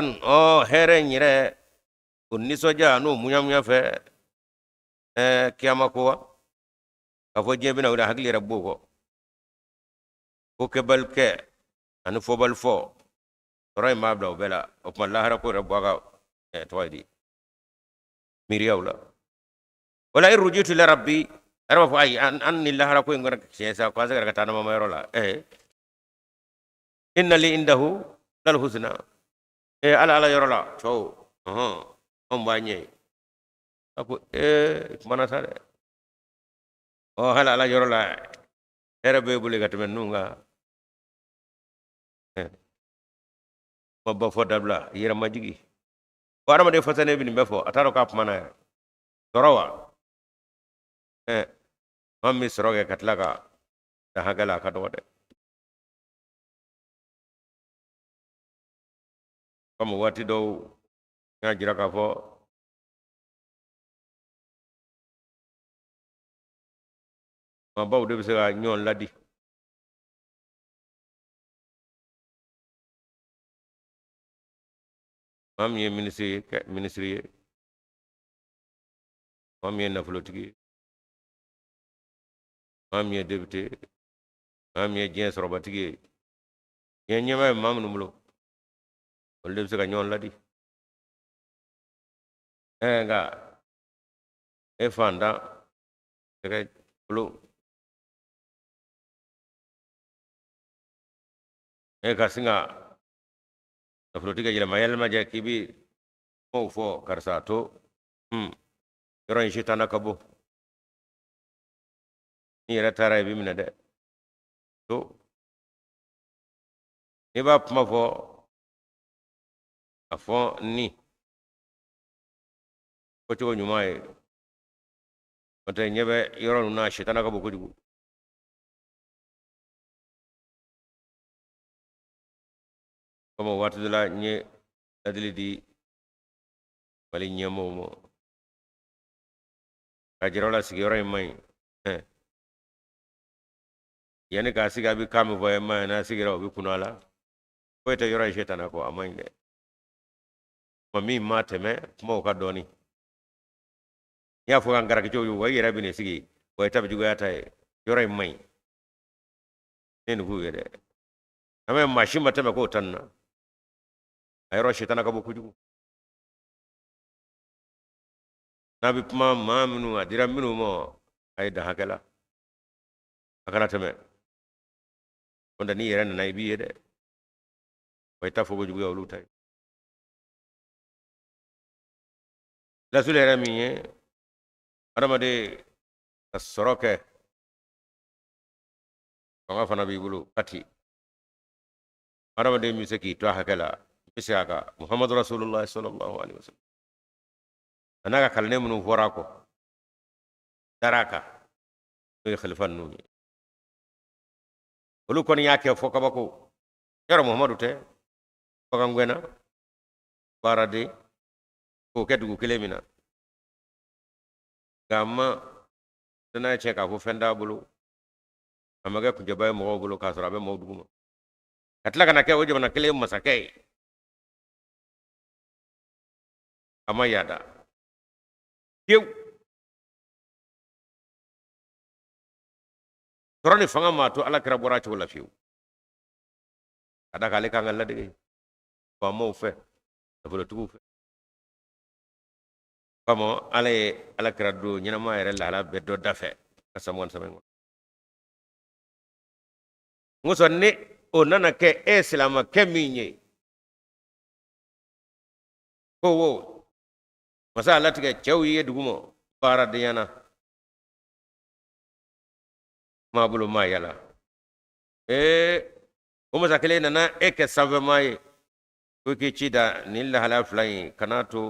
S1: هيرين يرى النسو جانو ميام يفه كياما كوا كفو جيبنا ولا حقلي ربوكو وكبل كي أنو فوبل فو تراي ما بلا وبلا وكما الله ركو ربوكا توايدي ميرياولا ولا إن رجيت لربي أنا ما فاي أن الله ركو ينقر شيسا كواسا كركتانا ما يرولا إن لي عنده الحسنى ala yorola to on bañe ako mana sare o hala ala yorola era be bule gatmen nunga babba fo dabla yira majigi warama de fatane bin be fo ataro kap mana torowa mammi soroge katlaka da hagala kadode comme wati dow nga jira ka fo ma baw de bisa ñoon ladi mam ye ministre mam ye nafolotigi mam ye député mam ye jens robatigi ye ñema mam numulo wala bisa ñoon ladi nga fanda ke lu ka singa nafolotigi jira mayel maja kibi mo fo karsa to yoron shitana kabo ni yara tara bi mina de to ni ba pma fo afo ni ko to nyumae mate nyebe yoron na shitana kabo kujugu como watu de la nye adili di wali nyemo mo kajirola sigiyora mai yani ka siga bi kam voye mai na sigira bi kunala ko te yora shetana ko amande mami mateme mo ka doni ya fo ngara ke joyu wayi rabi ne sigi way tabi jugo yata yora mai en ku gede ame mashima teme ko tanna ayro shetana ka bo kujugu nabi kuma maa minnu a dira minnu ma a ye dan hakɛ la a kana tɛmɛ o n'i yɛrɛ nana i b'i ye dɛ wa i ta fɔ kojugu ye olu ta ye lasuli yɛrɛ min ye adamaden ka sɔrɔ kɛ fanga fana b'i bolo kati adamaden bɛ se k'i to a hakɛ la i bɛ se a kan muhamadu rasulullah sallallahu alaihi wasallam a n'a ka kalanden minnu fɔra a kɔ dara a kan n'o ye khalifa ninnu ye olu kɔni y'a kɛ fɔ kabako yɔrɔ muhamadu tɛ bagan gɛnna baaraden k'o kɛ dugu kelen min na nka a ma n'a ye tiɲɛ k'a fɔ fɛn t'a bolo a ma kɛ kunjɛba ye mɔgɔw bolo k'a sɔrɔ a bɛ maaw dugu ma ka tila ka na kɛ o jamana kelen masakɛ ye a ma yaada pewu sɔrɔ ni fanga ma to ala kira bɔra a cogo la fiyewu ka da k'ale kan ka ladege faamaw fɛ nafolotigiw fɛ kama ala ye ala kira don ɲɛnama yɛrɛ lahala bɛɛ dɔ da fɛ ka samuwan sɛbɛn kɔnɔ n ko sɔn ni o nana kɛ e silamakɛ min ye ko wo masa ala tigɛ cɛw ye dugu ma baaradenya na maa bolo maa yala o masa kelen nana e kɛ sanfɛmaa ye ko k'i ci da nin lahala fila in kana to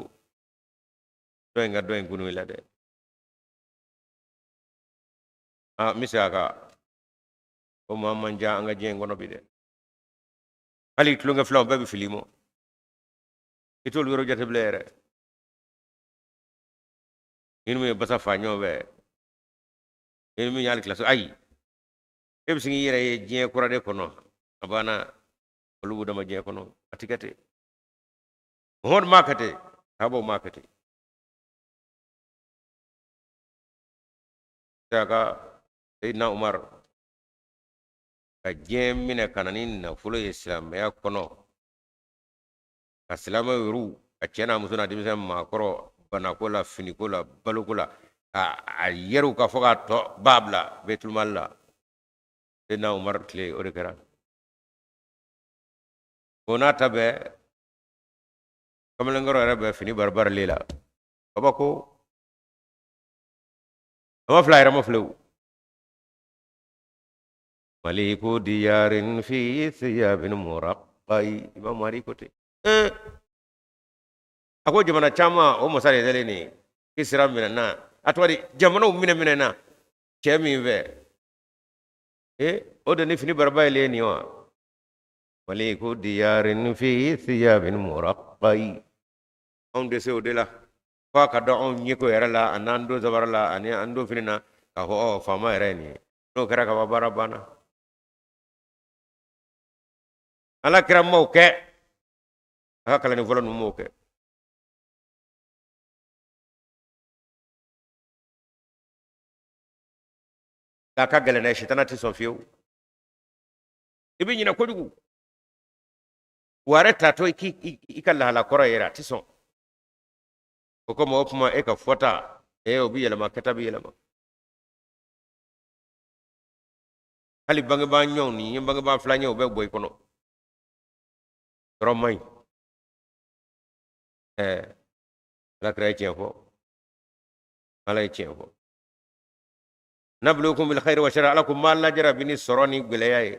S1: dɔ in ka dɔ in gunu i la dɛ n bɛ se a kan o maa man ca an ka diɲɛ in kɔnɔ bi dɛ hali tulonkɛ filanw bɛɛ bɛ fili i ma i t'olu yɔrɔ jate bilen yɛrɛ minnu ye basa fa ɲɔgɔn fɛ minnu y'ale kilasi ayi e bɛ sin k'i yɛrɛ ye diɲɛ kura de kɔnɔ a banna olu b'u dama diɲɛ kɔnɔ a ti kɛ ten muhamadu m'a kɛ ten sahabaw m'a kɛ ten ka Seydina Umar ka diɲɛ minɛ ka na ni nafolo ye silamɛya kɔnɔ ka silamɛw yɛrɛ ka cɛ n'a muso n'a denmisɛn maakɔrɔ banako la finiko la baloko la a yɛrɛw ka fɔ k'a tɔ b'a bila betulmali la Seydina Umar tile o de kɛra o n'a ta bɛɛ kamalenkɔrɔ yɛrɛ bɛ fini baribarili la kabako a ma fila yɛrɛ ma filewu maliku diyarin fi thiyabin muraqqai imam mari ko ten a ko jamana caman o masa de dalen ni kisira minɛ na a tɔgɔ di jamanaw minɛ na cɛ min fɛ o de ni fini baribarili ni wa maliku diyarin fi thiyabin muraqqai anw dɛsɛ o de la fo a ka dɔn anw ɲɛko yɛrɛ la a n'an don zabara la ani an don fini na k'a fɔ faama yɛrɛ ye nin ye n'o kɛra ka ban baara banna ala kira m'o kɛ a ka kalanni fɔlɔ ninnu m'o kɛ k'a ka gɛlɛn dɛ sitana tɛ sɔn fiyewu i bɛ ɲinɛ kojugu ware tatɔ i ka lahala kɔrɔ yɛrɛ a tɛ sɔn o komi o kuma e ka fɔta o bɛ yɛlɛma kɛta bɛ yɛlɛma hali bangebaa ɲɔgɔnw ni ye bangebaa fila ɲɛ o bɛ bɔ i kɔnɔ yɔrɔ man ɲi ala kira ye tiɲɛ fɔ ala ye tiɲɛ fɔ nabluukum bil khayri wa sharri ala ko maa lajarabi ni sɔrɔ ni gɛlɛya ye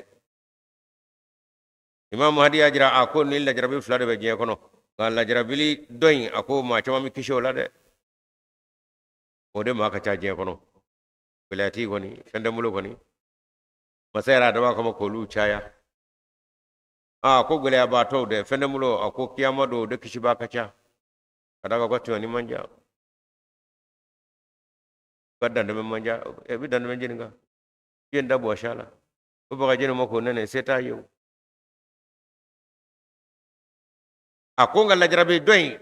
S1: imam hadi y'a jira a ko ni lajarabi fila de bɛ diɲɛ kɔnɔ nka lajarabili dɔ in a ko maa caman bɛ kisi o la dɛ o de maa ka ca diɲɛ kɔnɔ gɛlɛya t'i kɔni fɛn tɛ n bolo kɔni masa yɛrɛ a dabɔ a kama k'olu caya ko gɛlɛya b'a tɔw dɛ fɛn tɛ n bolo a ko kiyama don o de kisibaa ka ca ka da ka tɛmɛ ni man ja ka dandɛmɛ man ja i bɛ dandɛmɛ jeni kan i ye n da bɔ a la o bagaji ma k'o nɛnɛ se t'a ye o a ko n ka lajarabi dɔ in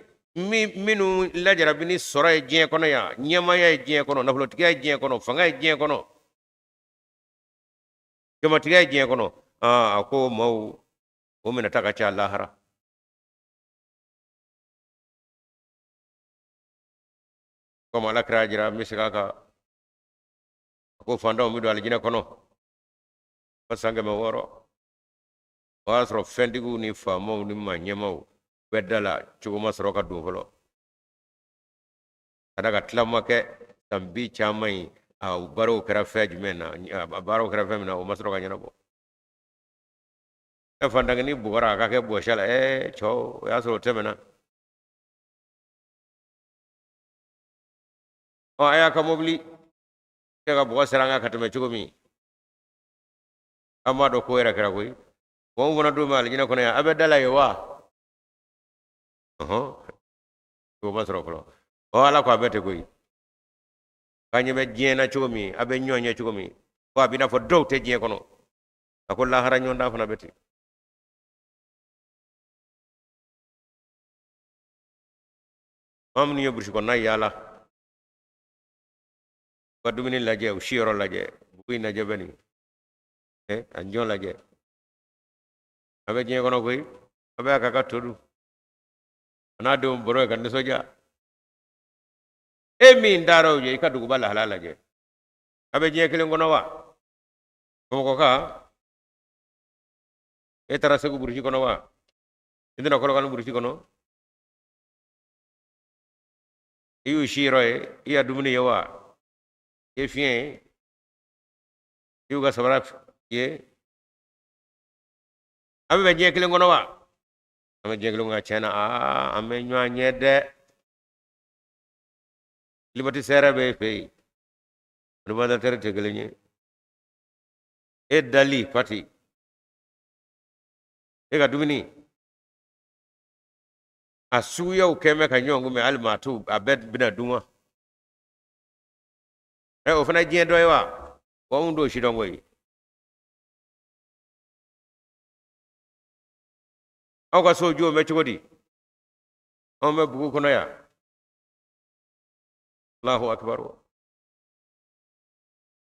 S1: minnu lajarabi ni sɔrɔ ye diɲɛ kɔnɔ yan ɲɛmaya ye diɲɛ kɔnɔ nafolotigiya ye diɲɛ kɔnɔ fanga ye diɲɛ kɔnɔ jamatigiya ye diɲɛ kɔnɔ a ko maaw o minɛta ka ca lahara o comme ala kira jira misika ka ko fanda mi do aljina kono pasange me woro wasro fendigu ni famo ni manyemo bedala cugo masro ka dum folo adaga tlama ke tambi chamai au baro kara fejmena baro kara femna o masro ka nyana bo e fanda ni bugara ka ke bo shala cho ya so temena o aya ka mobli ke ka bo seranga ka teme cugo mi amma do ko era kara koy mo wona do mal nyina kono ya abedala yo wa ko masro ko o ala ko abete koy kanyebe jena chugumi abe nyonya chugumi ko abina fo dow te je kono akol la hara nyonda fana beti amni yobursi ko nay yala ko dumini laje o shiro laje bukuy na jebeni anjon laje abe je kono koy abe aka todu ana do boro kan soja min daro je ka dugu bala halala je abe je kelen kono wa ko ka tara segu bursi kono wa indina ko kan bursi kono iu shiro iya dumuni yawa fien iu ga sabara ye abe je kelen kono wa abe je kelen ga chena ame nywa nyede libati sera be fe rubada tere tegelenye dali pati ga dumuni asuya ukeme ka nyongu me almatu abed bina duma o fana je do wa ko undo shidongo yi o ka sojo me chogodi o me bugu kono ya Allahu akbar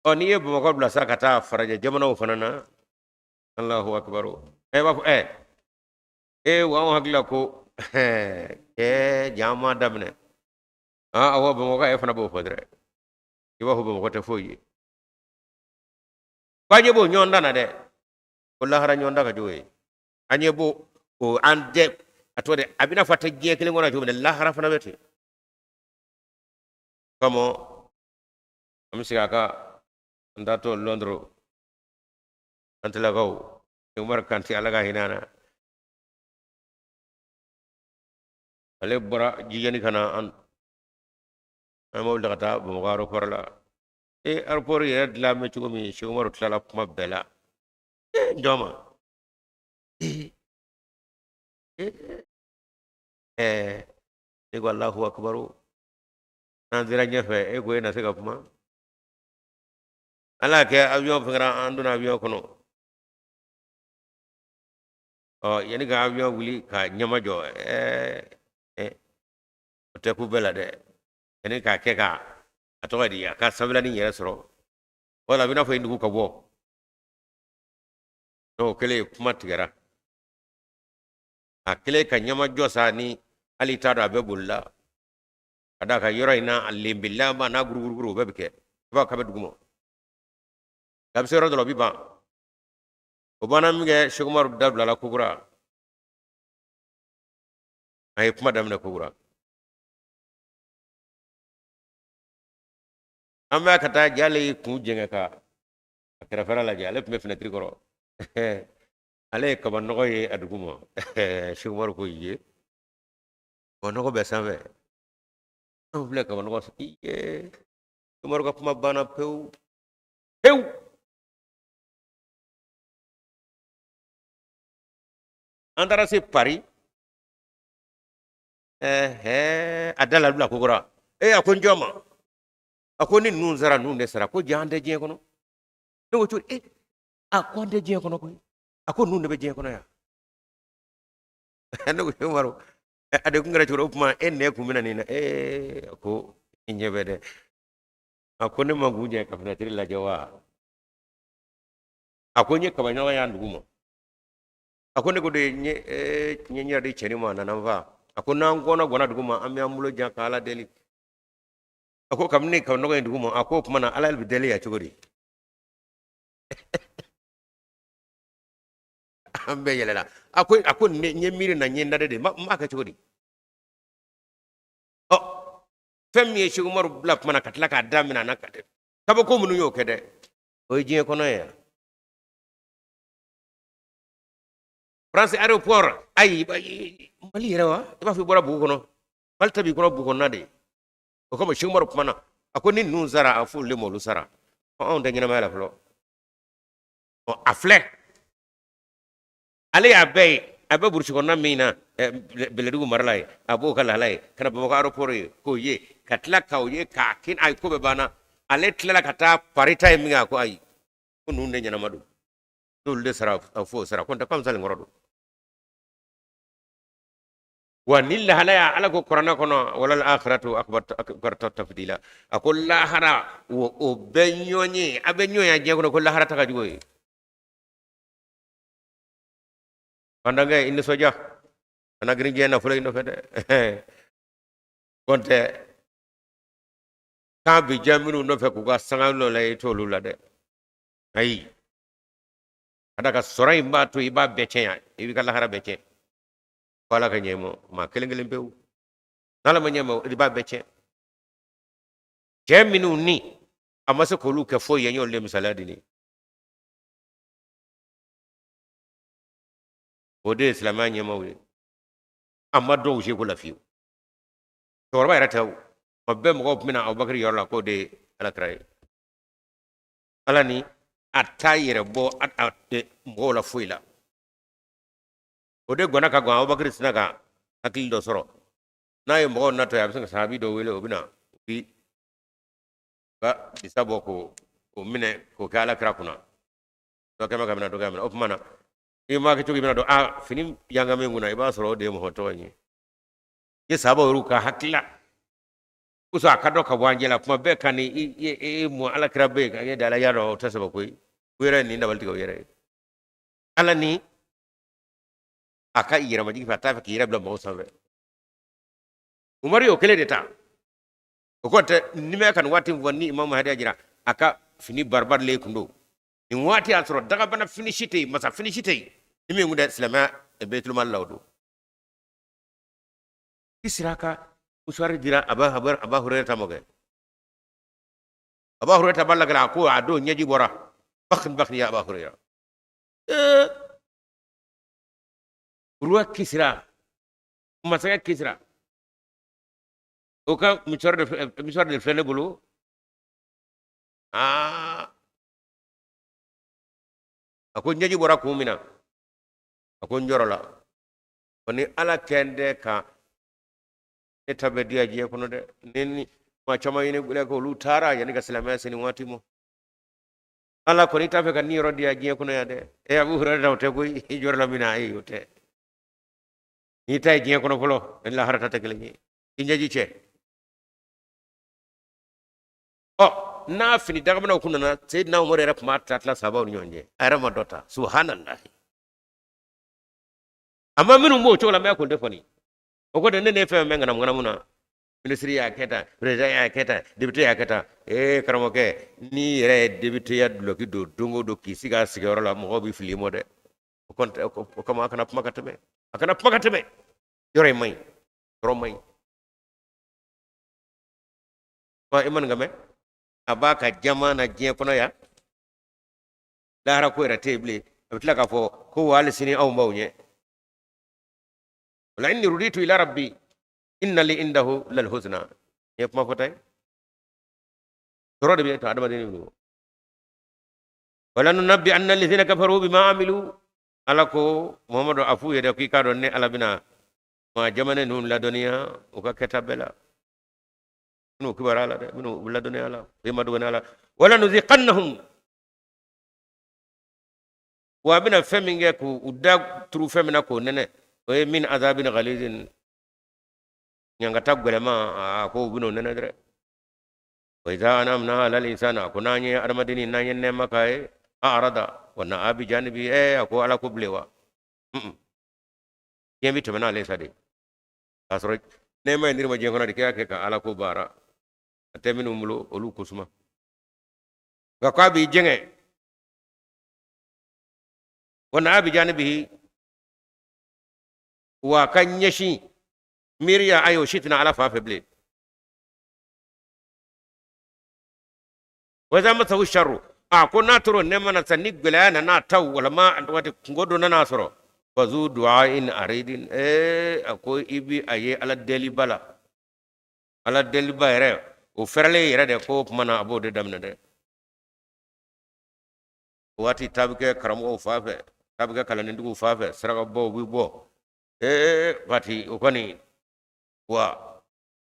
S1: o ni yebu ko bla sakata faraja jamano fanana Allahu akbar ba wa hagla ko jama dabne awo bo ko fana bo fodre iwa ho bo ko te foyi baje bo nyonda na de wallahi hara nyonda ka joye anye bo o ande atode abina fata je kele ngona jomne la hara fana bete kamo amsiga ka ndato londro antela gaw umar kanti alaga hinana ale bora jigeni kana an amo lagata bo garo korla airport ya dla me chugumi shi umar tlala kuma bela joma ego Allahu akbaru nanzira nyefe ego ena sega kuma ala ke avion fingra anduna avion kono yani ga avion wuli ka nyama jo te ku bela de yani ka ke ka atoga di ka sabla ni yere soro wala bina fo indugu ka bo to kele kuma tigara akele ka nyama jo sani ali tada be bulla ada ka yoro ina alimbilla ma na guruguru be ke ba ka be dugumo kam sero do bi ba o bana mi ge shugumar dabla la kubura ay kuma damna kubura amma kata jale ku jenga ka akira fara la jale me fina trikoro ale ka ban no ye adugumo shugumar ko ye wono ko be sanve no ble ka ban no ye shugumar ko kuma bana pew andara se Paris adala bla kubura akon joma akoni nun zara nun ne sara ko jande je kono no to akonde je kono ko akon nun be je kono ya no ko maro ade ko ngara choro upma enne ku mina ni na ko nyebe de akoni maguje ka fina tiri la jawa akonye ka banyo ya ndugumo akoni ko de nye nya de cheni ma na nava akona ngona gona duguma amya mulo ja kala deli ako kam ne kam no ndugo mo ako kuma na alal bidele ya chugori ambe yelela ako nye miri na nye ndade de ma ka chugori oh fem ye shi umar blak mana katla ka damina na kade kaba ko munu yo kede o jiye kono ya France aéroport ay mali rewa ba fi bora bu kono malta bi kono bu kono nade o ko shi umar mana ako ni nun zara afu le molu sara on de nyina mala flo o afle ale abe burshi kono mina beledu marlay abo kala lay kana bo ka aéroport ko ye katla ka ye ka kin ay ko be bana ale tlela kata parita mi ko ay ko nun de nyina madu dol de sara fo sara konta kam sal ngorodo wanilla halaya ala ko korana kono wala al akhiratu akbar tafdila akol la hara o benyoni abenyo ya je ko la hara taka jugo pandanga indi soja ana gri je na fulay no fede konte ka bi jaminu no fe ko ga sangalo lay tolu la de ay ada ka soray mba to iba beche ya ibi kala hara beche wala ka nyemo ma kelengelen pew nala ma nyemo di ba beche jeminu ni amase ko lu ke fo yenyo le misaladi ni ode islama nyemo we amma do je ko la fiu to ba era taw mabbe mo ko mina abubakar yorla ko de ala tray ala ni atayere bo at mo la fuila ode gona ka gwa abubakar sinaga akil do soro na ye mo na to ya bisa sahabi do wele obina bi ba bisabo ko o mine ko kala kra kuna to kama kama do kama of mana e ma ke tugi mina do fini yanga me nguna iba soro de mo to ni ye sabo ru ka hakila uso akado ka wanjela kuma be kan mo ala kra be ka ye dala yaro to sabo ko wera ni ndabal tigo yere ala ni aka ira ma jigi fata fa kira bla mo sabe umari o kele deta o konte nime kan wati wonni imam hadi ajira aka fini barbar le kundo in wati asro daga bana fini shite masa fini shite nime nguda islama e betul mal lawdo isiraka uswari dira aba hurayra tamoge aba hurayra balaga ko ado nyaji bora bakhin ya aba hurayra ruwa kisra masaka kisra oka misor de fene bulu ako nyaji bora kumina ako njorola oni ala kende ka etabe dia je kono de neni ma chama yine gule ko lu tara yani ga salama seni watimo ala ko ni tafe kan ni rodi ya je kono ya de e abu hurada te ko jorla mina ay yote ni tay je kono folo en la harata tekele ni injaji che na fini daga mana kunna sayyidina umar ya kuma tatla sabaw nyonje ara madota subhanallah amma minu mo chola me ko defoni o ko de ne fe me ngana ngana muna ministry ya keta president ya keta député ya keta karamo ke ni re député ya bloki do dongo do kisiga sigoro la mo bi filimo de o kon o kama kana pakateme yore may romay ma iman ngame abaka jamana je kono ya dara ko era teble abitla ka fo ko wal sini aw mawnye wala inni ruditu ila rabbi inna li indahu lal husna yep ma fotay torode bi to adama deni ni wala nunabbi anna alladhina kafaru bima amilu alako muhammadu afu yede ki kado ne alabina ma jamane nun la dunya o ka ketabela no kibara la de no la dunya la be madu la wala nuziqannahum wa bina feminge ko udda tru femina ko nene o min azabin ghalizin nyanga tagwelema ko bino nene dre wa idha anamna lal insana kunanye armadini nanye ne makai arada wa na abi janibi ko ala kublewa yemi to mana le sade asro ne mai ndirma je ngona dikya ke ka ala ko bara ateminu mulo olu kusuma ga ko bi jenge wana abi janibihi wa kan yashi miriya ayo shitna ala fa feble wa za masa sharru a ko na turo ne mana sanni gulana na taw wala ma wata ngodo na nasoro fa zu du'ain aridin akoy ibi aye ala deli bala ala deli bayre o ferle yere de ko mana abode damna de wati tabke karamo fafe tabke kala ndugo fafe saraga bo wi bo wati o koni wa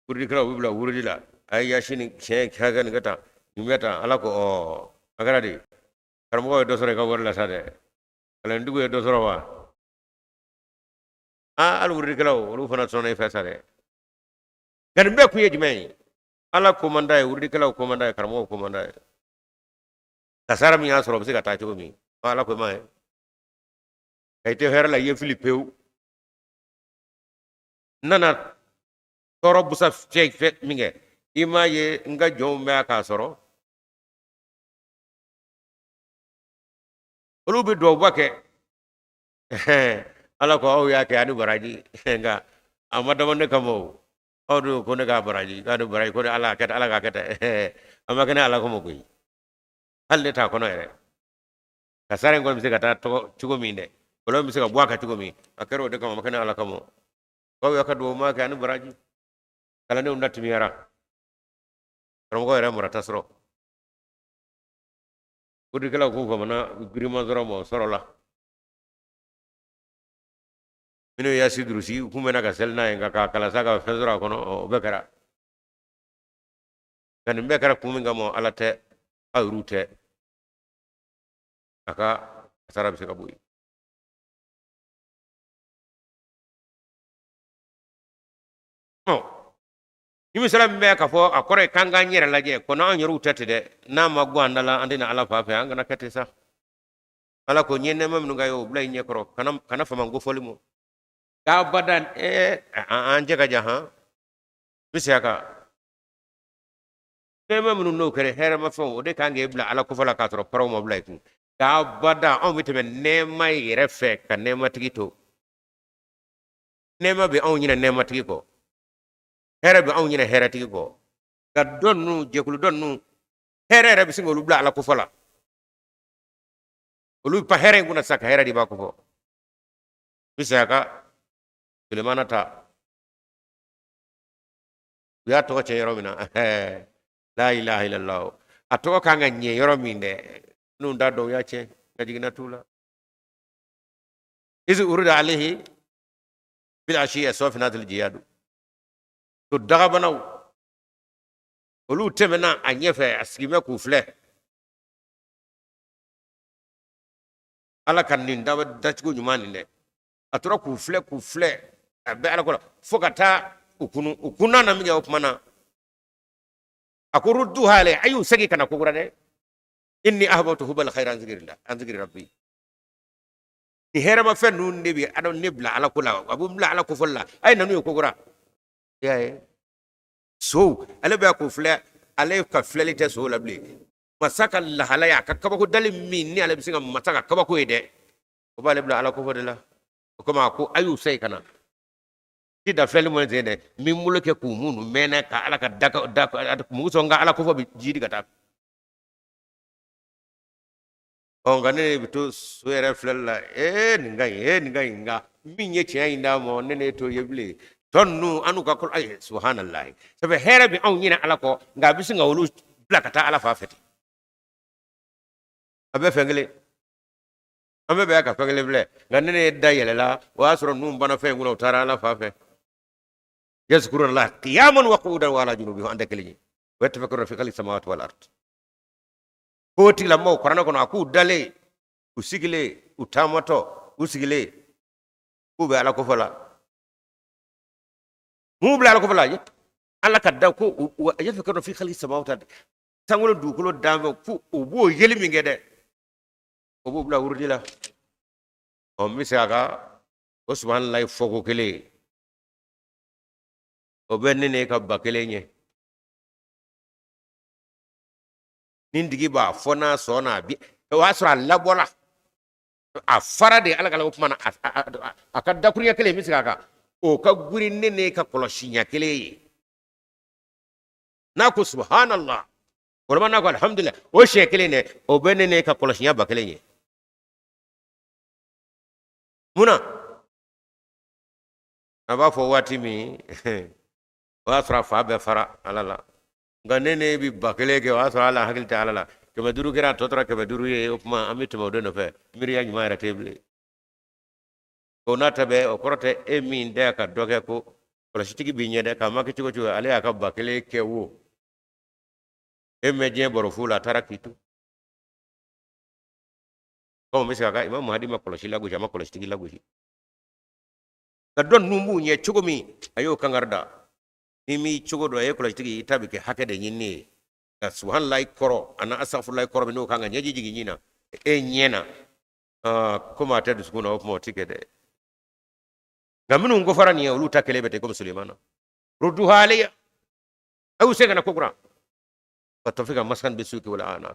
S1: kurdi kala wi bla wurdi la ay yashini ke kaga ngata nyumeta ala ko o agaradi karamo do sore ka worla sade kala ndugo do soro wa al wurdi kala o fana sone fa sade gan be ku yejme ala ko manday wurdi kala ko manday karamo ko manday kasara mi asoro bisi kata chugo mi ala ko mai kaite hera la ye filipeu nana toro busa fake fet minge ima ye nga jom me aka soro olu bi do bake ala ko o ya ke anu baraji nga amada wonne kamo odu ko ne ga baraji anu baraji ko ala ka kata amakene ala ko mo kuyi halle ta kono ere kasare ngol mi kata to chugo mi de wala mi sega bwaka chugo mi akero de kama makana ala kamo ko ya kadu ma ka anu baraji kala ne undati mi yara rom ko ere mura tasro udi kala ko ko mana grima zoro mo sorola mino ya sidrusi kumena ka selna nga ka kala saga fezora kono o bekara kan bekara kuminga mo alate awrute aka asara bisa kabui yimi salam be ka fo akore kanga nyere laje ko na nyoru tete de na magwa ndala andina ala fa fa ngana kete sa ala ko nyenne mam nu ngayo blay nyekro kana fa mango folimo ka badan anje ka jaha bisaka tema mun no kere hera ma fo de kange bla ala ko fala ka tro pro mo blay ku ka bada on vitame nema yere fe ka nema tigito nema be on nyina nema tigiko hera be on nyina hera tigiko ka donnu jekulu donnu hera be singolu bla ala ko fala olu pa hera nguna saka hera di ba ko fo bisaka Sulemana ta ya to che yoro mina la ilaha illallah ato kanga nye yoro minde nun da do ya che ngajigina tula izu urida alayhi bil ashiya sawfinat al jiyad to daga banaw olu temena anyefe askime ku fle ala kan nin dawa dachgo nyumani ne atora ku fle abe ala ko fokata ukuna na miya upmana akuruddu hale ayu sagi kana ko gurade inni ahbatu hubal khairan zikrillah an zikri rabbi ni hera ma fennu nebi adon nebla ala kula abum la ala ko folla ay nanu ko gura yae so ala ba ko fle ala ka flelite so labli masaka la halaya ka kaba ko dalim min ni ala bisinga masaka kaba ko ide ko ba lebla ala ko fodela ko ma ko ayu say kana ti da fleli mo zene mi muloke ku munu mena ka ala ka daka mu so nga ala ko fo bi jidi gata on gane bitu suere flella ninga mi nye chia inda mo nene to yeble tonnu anu ka ko ay subhanallah sabe hera bi on nyina ala ko nga bisi nga wulu blakata ala fa feti abe fengele ambe be ka fengele ble ngane da yelela wa soro num bana fengulo tara ala fa fe يذكرون الله قياما وقعودا وعلى جنوبهم عندك لي ويتفكرون في خلق السماوات والارض كوتي لما قرانا كنا اكو دالي usigile utamato usigile ube ala ko fala mubla ala ko fala ala kadda ko yafikaru fi khali samawati tangolo dukulo dambe fu obo yelimi ngede obo bla wurdila o misaga subhanallahi fogo kele o benni ne ka bakele nye nin digi ba fona sona bi wa sura labola a fara de ala kala kuma a ka dakuriya kele misika ka o ka guri ne ka koloshinya kele ye na ko subhanallah wala na ko alhamdulillah o she kele ne o bene ne ka koloshinya ba kele ye muna aba fo wati mi wa sura fa be fara ala la ngane bi bakele ke wa sura ala hakil ta ala la keme duru kira totora keme duru ye o kuma amit mo do no fe miri ya nyuma ra teble ko nata be o korote e min de ka doge ko kolositigi bi nyede ka makiti ko ci ale aka bakele ke wo e meje boro fula tarakitu ko misika ka imam hadi ma kolosi lagu jama kolositigi lagu ka don numbu nye chugumi ayo kangarda nimi chugo do ayo kolositigi itabi ke hakede nyinni ka subhanallah koro ana astaghfirullah koro be no kanga nyeji jigi nyina e nyena kuma ta duskuna o mo tikede gaminu ngo farani ulu takele bete ko Sulemana ruddu haliya aw sega na kokura fatofika maskan bisuki wala ana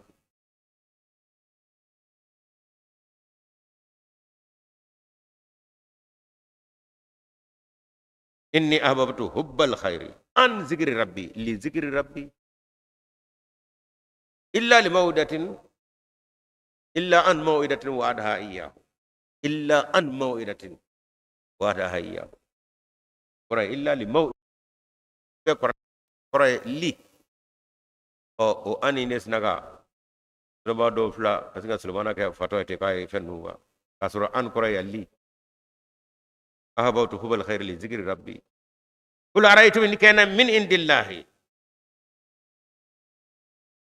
S1: inni ahbabtu hubbal khairi an zikri rabbi li zikri rabbi illa li mawdatin illa an maw'idatin wa'adaha iyyahu illa an maw'idatin wa'adaha iyyahu ora illa li maw'idatin ora li o ani nesnaga roba do fla kasinga Sulemana ke fato ete kai fennuwa kasura an kora ya li ahbabtu hubbal khairi li zikri rabbi qul ara'aytum in kana min indillahi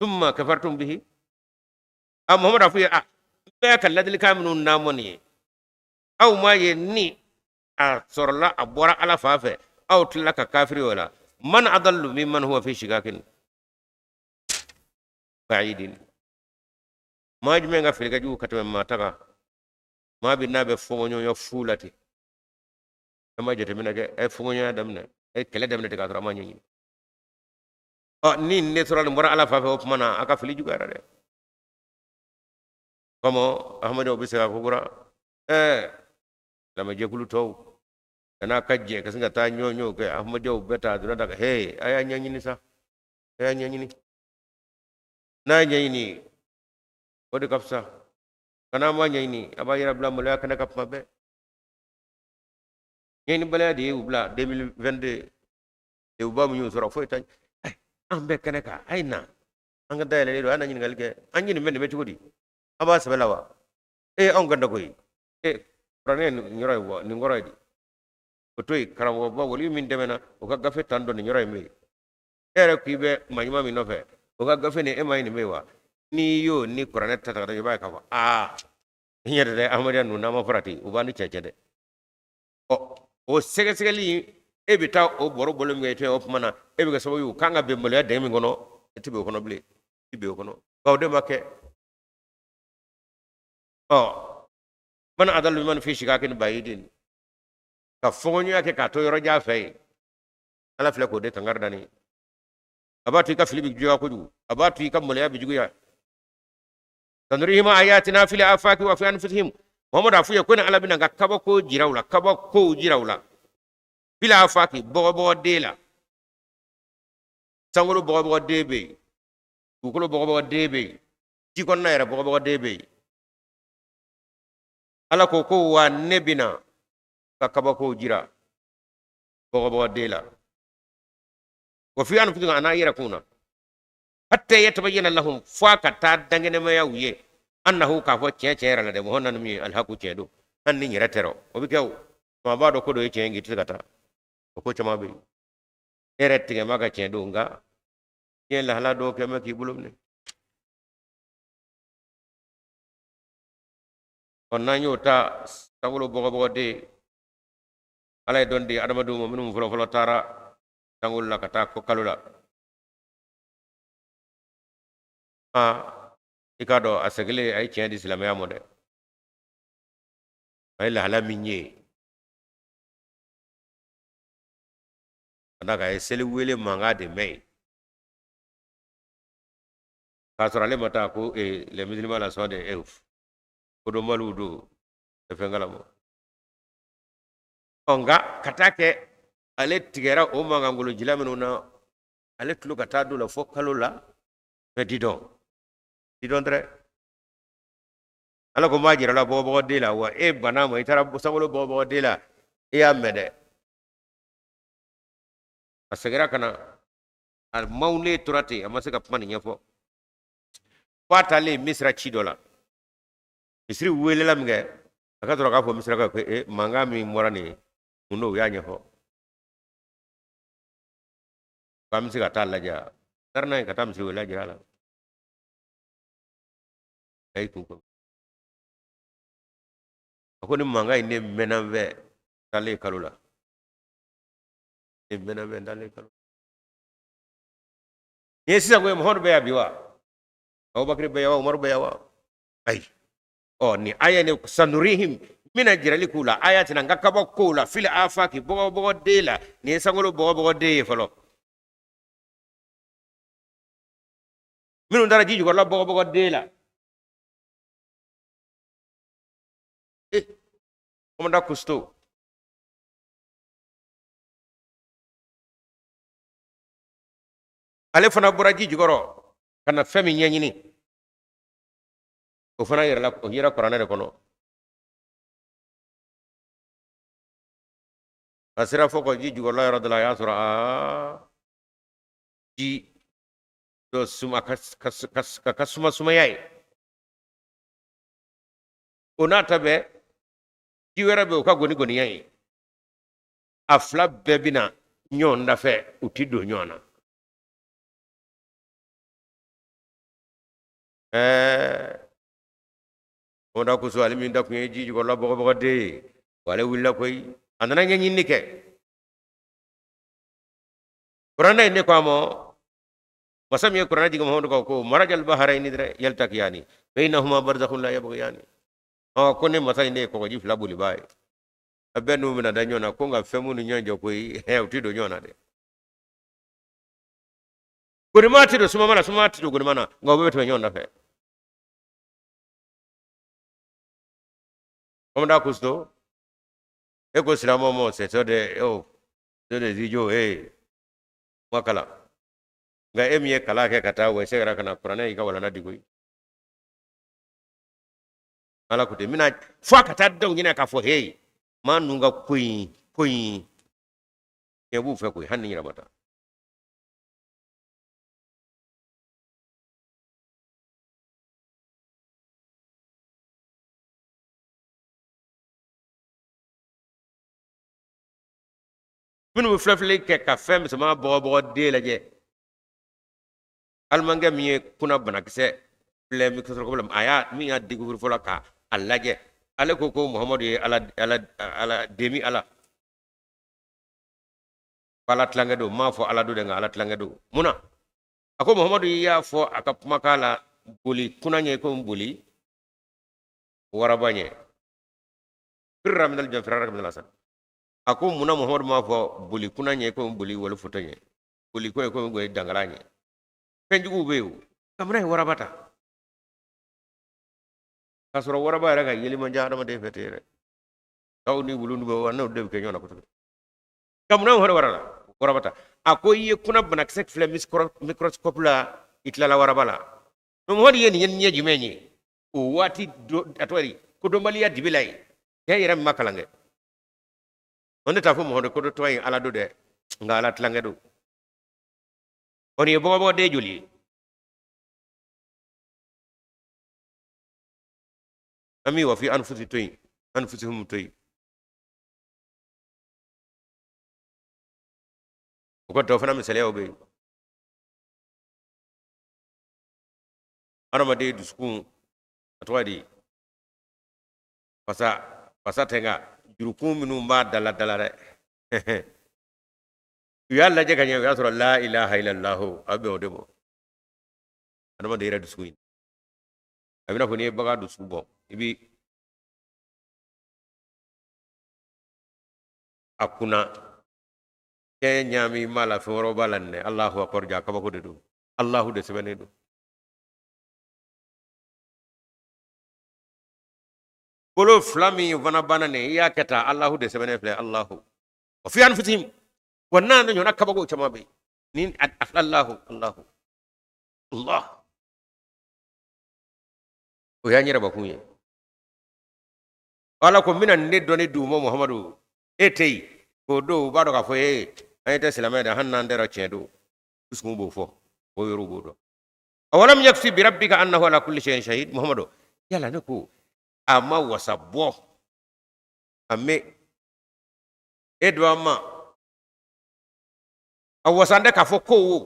S1: thumma kafartum bihi muhammad afu ya be kalladil kaminun namoni aw ma yenni a sorla abora ala fafe aw tilaka kafiri wala man adallu mimman huwa fi shigakin ba'idin ma jume nga filga ju katame mataka ma bi nabe fongonyo yo fulati ama jete minake e fongonyo damne e kele damne te kadra ma nyi ni ne soral mbora ala fafe op mana aka fili ju gara de komo ahmadu obisa ko gura lama jekulu taw kana kajje kasinga ta nyonyo ke ahmadu beta duna daga hey aya nyanyi ni sa aya nyanyi ni na nyanyi ni odi kapsa kana ma nyanyi ni aba yara bla mala kana kapma be nyanyi bala de ubla 2022 de uba mu nyusoro fo tan ambe kana ka aina anga dayale do ana nyin galge anyi ni men be tugudi aba sabalawa on ganda koy prane nyoray wo ni ngoroy di o toy karamo ba woli min demena o ga gafe tando ni nyoray me ere kibe manyuma mi nofe o ga gafe ni e may ni mewa ni yo ni qur'ane tata da ba ka fa nyede de amariya nu na ma farati o ba ni chechede o sege sege li e bita o boro bolo mi te op mana e be ga so yu kanga be mbele de mi ngono tibe ko no ble tibe ko no gawde make man adal man fi shikakin bayidin ka fonyo yake ka to yoro ja fay ala fle ko de tangarda ni abatu ka filibi juya ko du abatu ka mulya bi juya tanrihim ayatina fil afaki wa fi anfusihim muhammad afu yakun ala bin ga kaba ko jirawla fil afaki bobo dela sangolo bobo debe kukulo bobo debe jikon na era bobo debe ala ko wa nebina ka kaba ko jira bogo dela wa fi anfusihim ana yarakuna hatta yatabayyana lahum fa ka ta dangene ma yawye annahu ka fo cecera la de mo honan mi alhaqu cedo anni nyira tero o bi kew ma ba do ko do yece ngi tigata ko chama be eretige maga cedo nga yen la hala do ke ma ki bulum ne on nanyo ta tawlo bogo de alay dondi adamadu mo minum folo tara tangul la kata ko kalula ikado asegele ay cien islam ya mode ay la hala minye anda ga sele wele manga de me sɔrɔ ale ma taa ko les musulmans la sont des elfes ko do malu do e fengala mo nka ka taa kɛ ale tigɛra o mangangolo jila minnu na ale tulo ka taa don la fo kalo la mais didɔn tɛ ala ko m'a jira la bɔgɔbɔgɔden la wa e bana ma i taara sankolo bɔgɔbɔgɔden la e y'a mɛn dɛ a seginna ka na a mawulen tora ten a ma se ka kuma nin ɲɛfɔ fo a taalen misira ci dɔ la misiri welela min kɛ a ka sɔrɔ k'a fɔ misira ko mankan min bɔra nin mun do u y'a ɲɛfɔ k'an bɛ se ka taa lajɛ taara n'a ye ka taa misiri welela jira a la a y'i kun a ko ni mankan in ne mɛnna n fɛ taalen kalo la ne mɛnna n fɛ taalen kalo ni ye sisan ko ye muhamadu bɛ yan bi wa abubakar bɛ yan wa umaru bɛ yan wa ayi ni aya ne sanurihim mina jirali k'u la aya tɛna n ka kabɔ kow la fili afaki bɔgɔbɔgɔden la nin ye sankolo bɔgɔbɔgɔden ye fɔlɔ minnu taara ji jukɔrɔla bɔgɔbɔgɔden la komanda kusto ale fana bɔra ji jukɔrɔ ka na fɛn min ɲɛɲini o fana yɛrɛ kuranɛ de kɔnɔ a sera fɔ ka ji jukɔrɔla yɔrɔ dɔ la a y'a sɔrɔ ji dɔ suma ka sumaya ye o n'a ta bɛɛ ji wɛrɛ bɛ u ka goni-goniya ye a fila bɛɛ bɛna ɲɔgɔn dafɛ u ti don ɲɔgɔn na o da kosɔn ale min da kun ye ji jukɔrɔla bɔgɔbɔgɔden ye ale wulila koyi a nana ɲɛɲini kɛ kuranɛ in ne ko a ma masa min ye kuranɛ jigin Muhamadu kan ko marajal baharayni dɛrɛ yaltakiyani bainahuma barzakhun la yabghiyani ko ne masa in ne ye kɔgɔji fila boli baa ye a bɛɛ n'u bɛna da ɲɔgɔn na ko nka fɛn minnu ɲɔgɔn jɔ koyi u ti don ɲɔgɔn na dɛ gonima ti don sumama na sumama ti don gonima na nka u bɛɛ bɛ tɛmɛ ɲɔgɔn nɔfɛ komanda kusto e ko silamɛw ma c'est de zijo ma kala nka e min ye kala kɛ ka taa wa se yɛrɛ ka na kuranɛ y'i ka walanda di koyi ala ko ten mina fo a ka taa daw ɲinɛ k'a fɔ maa ninnu ka ko in ɲɛ b'u fɛ koyi hali ni yɛrɛ ma taa minnu bɛ filɛfilɛli kɛ ka fɛn misɛnman bɔgɔbɔgɔden lajɛ alimankɛ min ye kunna banakisɛ filɛ a y'a min y'a découvrir fɔlɔ ka a lajɛ ale ko muhamadu ye ala demi ala ala tilankɛ don m'a fɔ ala don dɛ nka ala tilankɛ don mun na a ko muhamadu y'a fɔ a ka kumakan la boli kunna ɲɛ ko boli waraba ɲɛ firra minal jan firara minal asan a ko munna muhamadu m'a fɔ boli kunna ɲɛ ko boli wali foto ɲɛ boli ko ye ko boli dangara ɲɛ fɛnjuguw bɛ yen kamana ye waraba ta k'a sɔrɔ waraba yɛrɛ ka yeli man diya adamaden fɛ ten yɛrɛ aw ni wulu bɛ wa n'o de bɛ kɛ ɲɔgɔn na kosɛbɛ kamana hɔrɔn wara la waraba ta a ko i ye kunna banakisɛ filɛ microscope la i tilala waraba la muhamadu ye nin ɲɛ jumɛn ye o waati a tɔgɔ di ko dɔnbaliya dibi la ye cɛ yɛrɛ min ma kalan kɛ on ne t'a fɔ muhamadu ko dɔ tɔgɔ ye ala don dɛ nka ala tilankɛ don o nin ye bɔgɔbɔgɔden joli ye an mi wa fi anfusi to yen anfusihum to yen o ko dɔ fana misaliyaw bɛ yen adamaden dusukun a tɔgɔ di fasa tɛ nka jurukun minnu b'a dala dɛ u y'a lajɛ ka ɲɛ u y'a sɔrɔ la ilaha illallahu a bɛ o de bɔ adamaden yɛrɛ dusukun in a bɛna fɔ n'i ye bagan dusu bɔ i bi a kunna kɛ ɲaami m'a la fɛn wɛrɛw b'a la nin dɛ allahu akbar ja kabako de don allahu de sɛbɛnnen don kolo flami vana banane ya keta Allahu de sebene fle Allahu wa fi anfusihim wannan no nyona kabago chama be ni Allahu Allah o ya nyira bakunye wala ko minan ne doni dumo Muhammadu etei ko do bado ka fo ayete silama da hannan dero chedo usmu bo fo o yoru bodo awalam yakfi bi rabbika annahu ala kulli shay'in shahid Muhammadu yala ne ko ama wasabo ame edwama awasande ka fo ko wo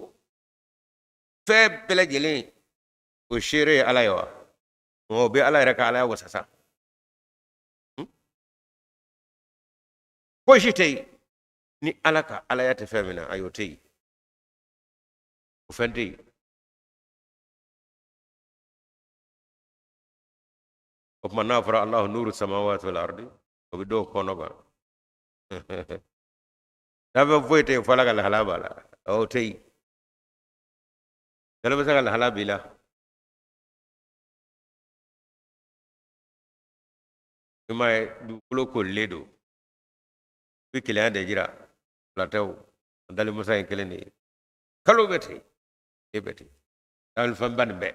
S1: fe belejele o shere alayo o be ala reka ala wasasa ko shitei ni alaka ala ya ta femina ayotei o fenti o manna fara Allah nuru samawati wal ardi o bido konoga dabe voite falaga la halabala o tei dalaba saga la halabila mai du kulo ko ledo bi kila de jira la taw dal musa en keleni kalo beti e beti dal fam ban be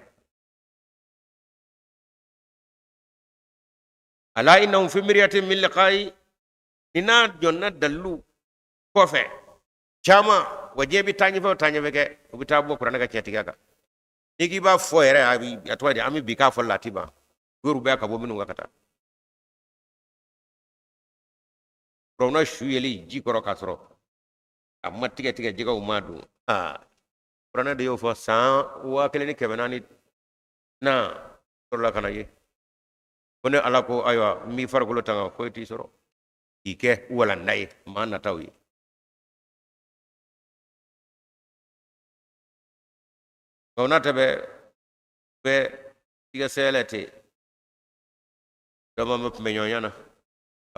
S1: ala innahum fi miryatin min liqa'i ina jonna dallu kofe chama wajebi tanyi fa tanyi beke ubitabo qur'ana ga cetiga ka igi ba foyere abi atwadi ami bika fo latiba guru be ka bo minu ngakata rona shuyeli jikoro kasro amma tige jiga umadu rona de yo fo san wa keleni kebenani na torla kana ye one ala ko aywa mi fargulo tanga ko ti soro ike wala ndai mana tawi gona tabe be tiga selete dama map me nyonyana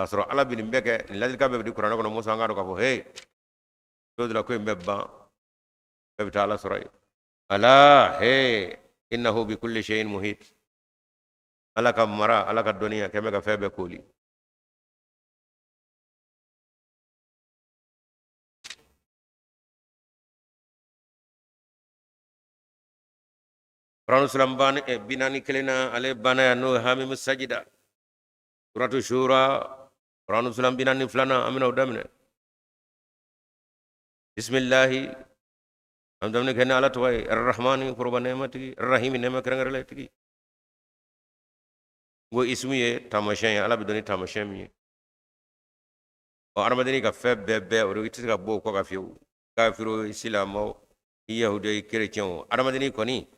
S1: asro ala bin mbeke ladil ka be di qur'an ko musa ngado ka fo hey do la ko mbebba be taala soray ala hey innahu bi kulli shay'in muhit ala ka mara ala ka duniya keme ka febe koli Qur'an sulam ban binani kelena ale bana no hamim sajida suratu shura Qur'an sulam binani flana amina udamne bismillah amdamne kena ala toy arrahmani qurba nemati arrahim nema kerangare tigi go ismiye tamashen ala bidoni tamashen mi o armadini ka febe o riti ka bo ko ka fiu kafiro islamo yahudi chrétien armadini koni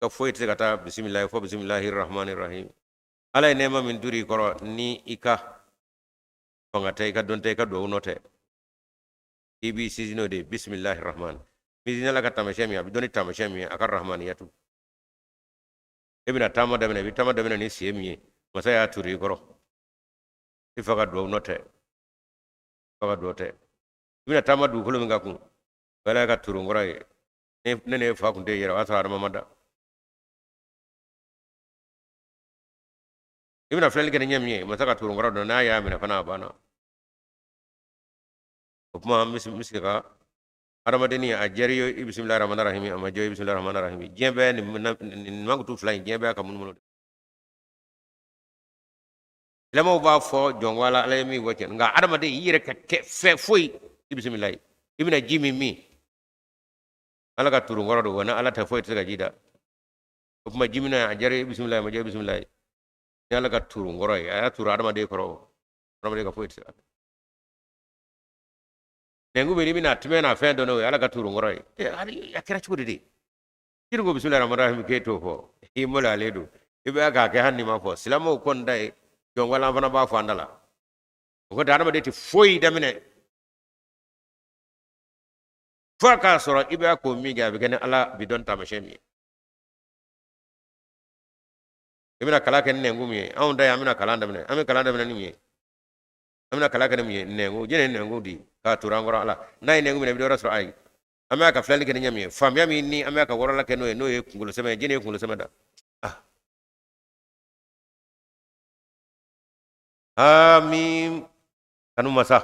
S1: ka foyte kata bismillah fo bismillahir rahmanir rahim ala nema min duri koro ni ika fangate ka donte ka do note ibi sizino de bismillahir rahman mizina la kata mashami abidoni tamashami akar rahmaniyatu ibna tama da bena ni siemi masaya turi koro ifaka do note faka do te ibna tama du kolo minga kun wala ka turu ngoray ne fa kun de yera wasa mamada ibna flel ke nyamye masaka turu ngoro do na ya mina fana bana opma miska aramadeni a jariyo bismillahir rahmanir rahim amma joy bismillahir rahmanir rahim jembe ni mangutu flay jembe ka mun lamo ba fo jon wala alay mi woten nga aramade yire ka fe foy bismillah ibna jimi mi ala ka turu ngoro do wana ala ta foy tega jida opma jimina a jariyo bismillah ma joy bismillah yalla ka turu ngoro ya turu aramade ko aramade ka foy tega nengu beri bina tmena fe do no ala ka turu ngoro ari akira chudi de kirgo bismillahir rahmanir rahim ke to fo imola ledo ibe aka ke hanni ma fo silamo kon dai jon wala fana ba fo andala ko dana ma de ti foyi damine faka soro ibe ko mi ga be ken ala bidon tamashemi ibina kala ken nengu mi on dai amina kala damine amina kala damine ni amina kala ken mi nengu jene nengu di ka turangoro ala nay nengu mi be rasul ay amia ka flali ken nyami fam yami ni amia ka worala ken no e kungulo sema jene kungulo sema da hamim kanu masa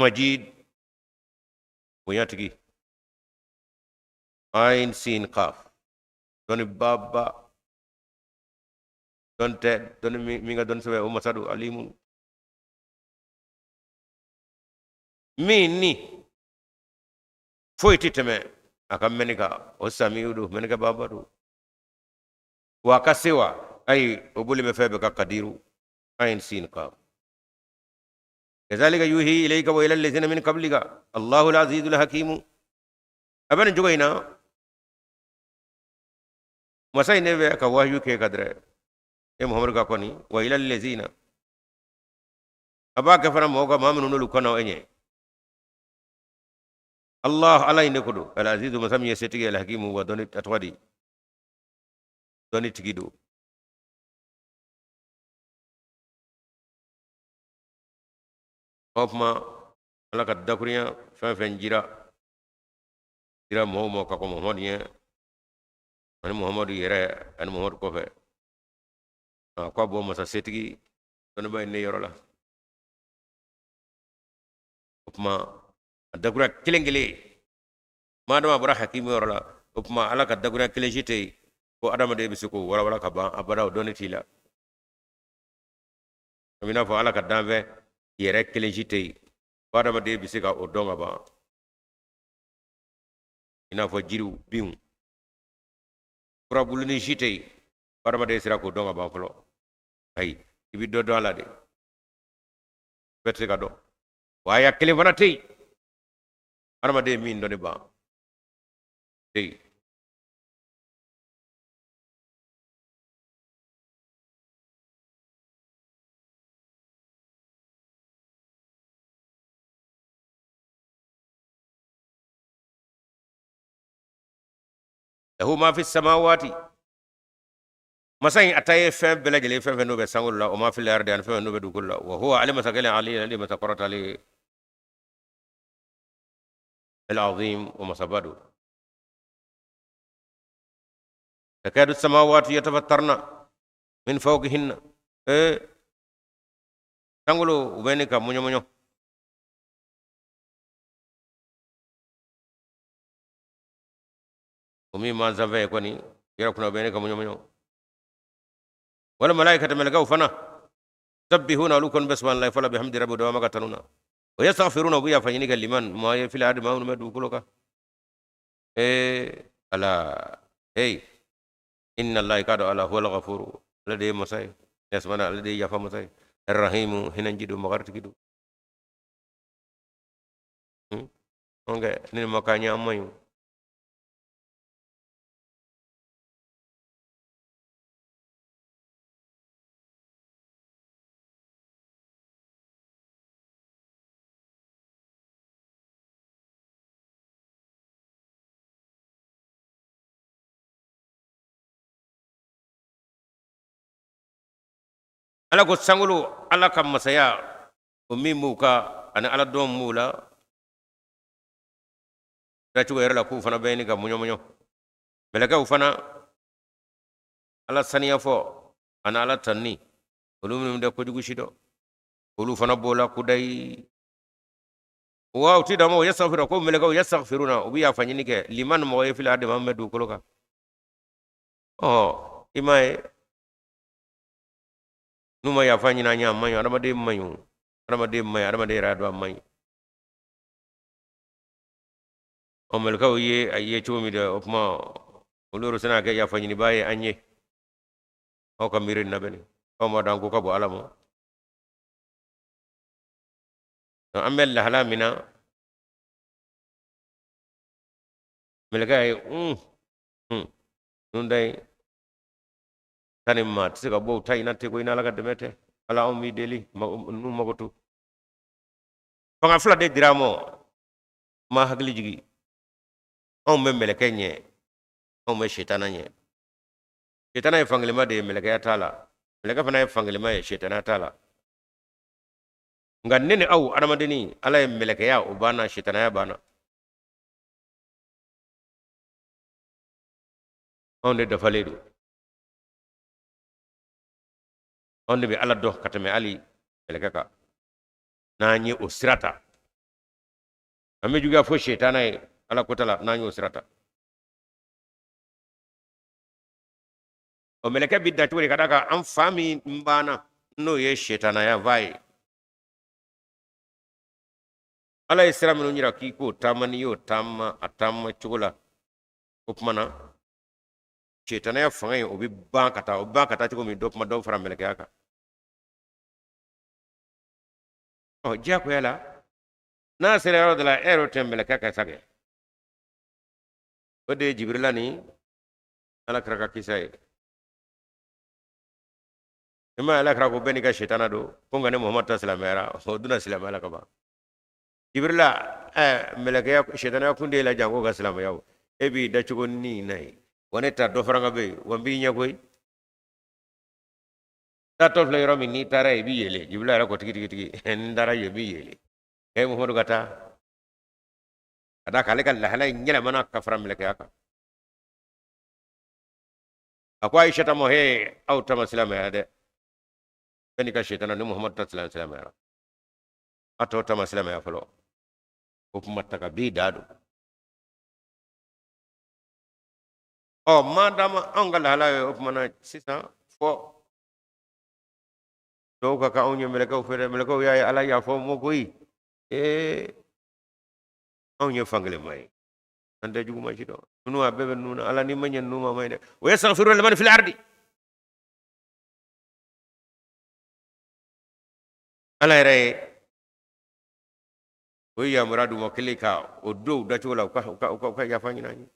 S1: majid bunyatigi ain sin qaf doni baba don te don mi nga don sawe o masadu alimun min ni foyti teme aka menika o samiudu menika babadu wa kasiwa ay o buli me febe ka kadiru ain sin qaf كذلك يوحي إليك وإلى الذين من قبلك الله العزيز الحكيم أبن جوينا مساي نبي كواهيو كي قدر إيه محمد كوني وإلى الذين أبا كفر موقع ما من نلقنا وإني الله على إنكدو العزيز مسام يسيتي الحكيم ودوني أتودي دوني تجدو أوفما على كدكوريا فين جرا جرا مو كاكو محمد يه أنا محمد يرى أنا محمد كوفه أكو أبو مسا سيتي دوني باي نيرولا أوفما الدكوريا كيلينجلي ما دام أبرا حكيم يرولا أوفما على كدكوريا كيليجيتي ko adama de bisuko wala kaba abada doni tila amina fo ala kadambe yere kelejite ko adama de bisika o donga ba ina fo jiru biu pura buluni jite ko adama de sira ko donga ba flo ay ibi do ala de pete ka do waya kele fana tey adama de min doni ba tey له ما في السماوات مثلا اتاي فم بلجلي فم نوبه سانغول لا وما في الارض ان فم نوبه دوكول لا وهو علم سكل علي علم تقرت علي العظيم ومصبده تكاد السماوات يتفطرن من فوقهن سانغولو وبينك مونيو مونيو ومي ما زفه كوني يركنا بينك مونيو مونيو ولا ملائكة ملكوا فنا سبحون لكم بسم الله فلا بحمد رب دوما كتنونا ويستغفرون ويا فينيك لمن ما في العاد ما ما دوكلوكا الا ان الله قد على هو الغفور الذي مساي يسمعنا الذي يفهم مساي الرحيم هنا نجدو مغارت كدو اونغا ني مكانيا امايو ala ko sangulu ala kam masaya o mimuka ana ala dom mula ratu la ku fana bayni ga munyo munyo melaka u fana ala saniya fo ana ala tanni olum de ko jugu shido olu fana bola kudai waaw ti damo yastaghfiru ko melaka u yastaghfiruna o biya fanyini ke liman mo ye fil ade mamedu koloka imae numa ya fanyi na nya manyo adamade manyo adamade rado manyo o melka o ye aye chomi de opma oloro sana ke ya fanyi ni baye anye o kamirin na beni o ma dango ka bo alamo no amel la halamina melka ay nun dai tani mat sika bo tay na te ko ina laga demete ala o mi deli nu magotu fanga fla de diramo ma hagli jigi on me meleke nye on me shetana nye shetana e fangle ma de meleke atala meleke fana e fangle ma e shetana atala nganne au adamadeni ala e meleke ya ubana shetana ya bana on de dafaledu on be ala do katame ali melekaka nanyi usrata ame juga fo shetana ala kotala nanyi usrata o meleke bidda turi kadaka am fami mbana no ye shetana ya vai ala islam no nyira ki ko tamani yo tamma atamma chugula upmana shetana ya fanga o bi bankata chugo mi dop ma do fara meleke aka o jako yala na sere de la ero tembele kaka sage ode jibrilani ala kraka kisai ima ala krako beni ka shetana do konga ne muhammad sallallahu alaihi wasallam o duna sallallahu alaihi wasallam jibrila meleke ya shetana ya kunde la jango ga sallallahu yawo ebi da chugo ni nai woneta do faranga be wambi nya koy ta to fle yoro mi ni tara e bi yele jibrila ra ko tigi ndara ye bi yele e muhammad gata ada kale kan lahala nyela mana kafara meleke aka akwa aisha ta mohe au ta maslama ya de beni ka shetana ni muhammad sallallahu alaihi wasallam ato ta maslama ya falo ko matta ka bi dadu o madama angal hala o mana sisa fo do ka onye meleke o fere meleke o ya ala ya fo mo koy onye fangle mai ande jugu ma cido nunu abebe nunu ala ni manyen numa mai de wa yastaghfiru liman fil ardi ala re o ya muradu makilika o do da chola ka ya fanyina ni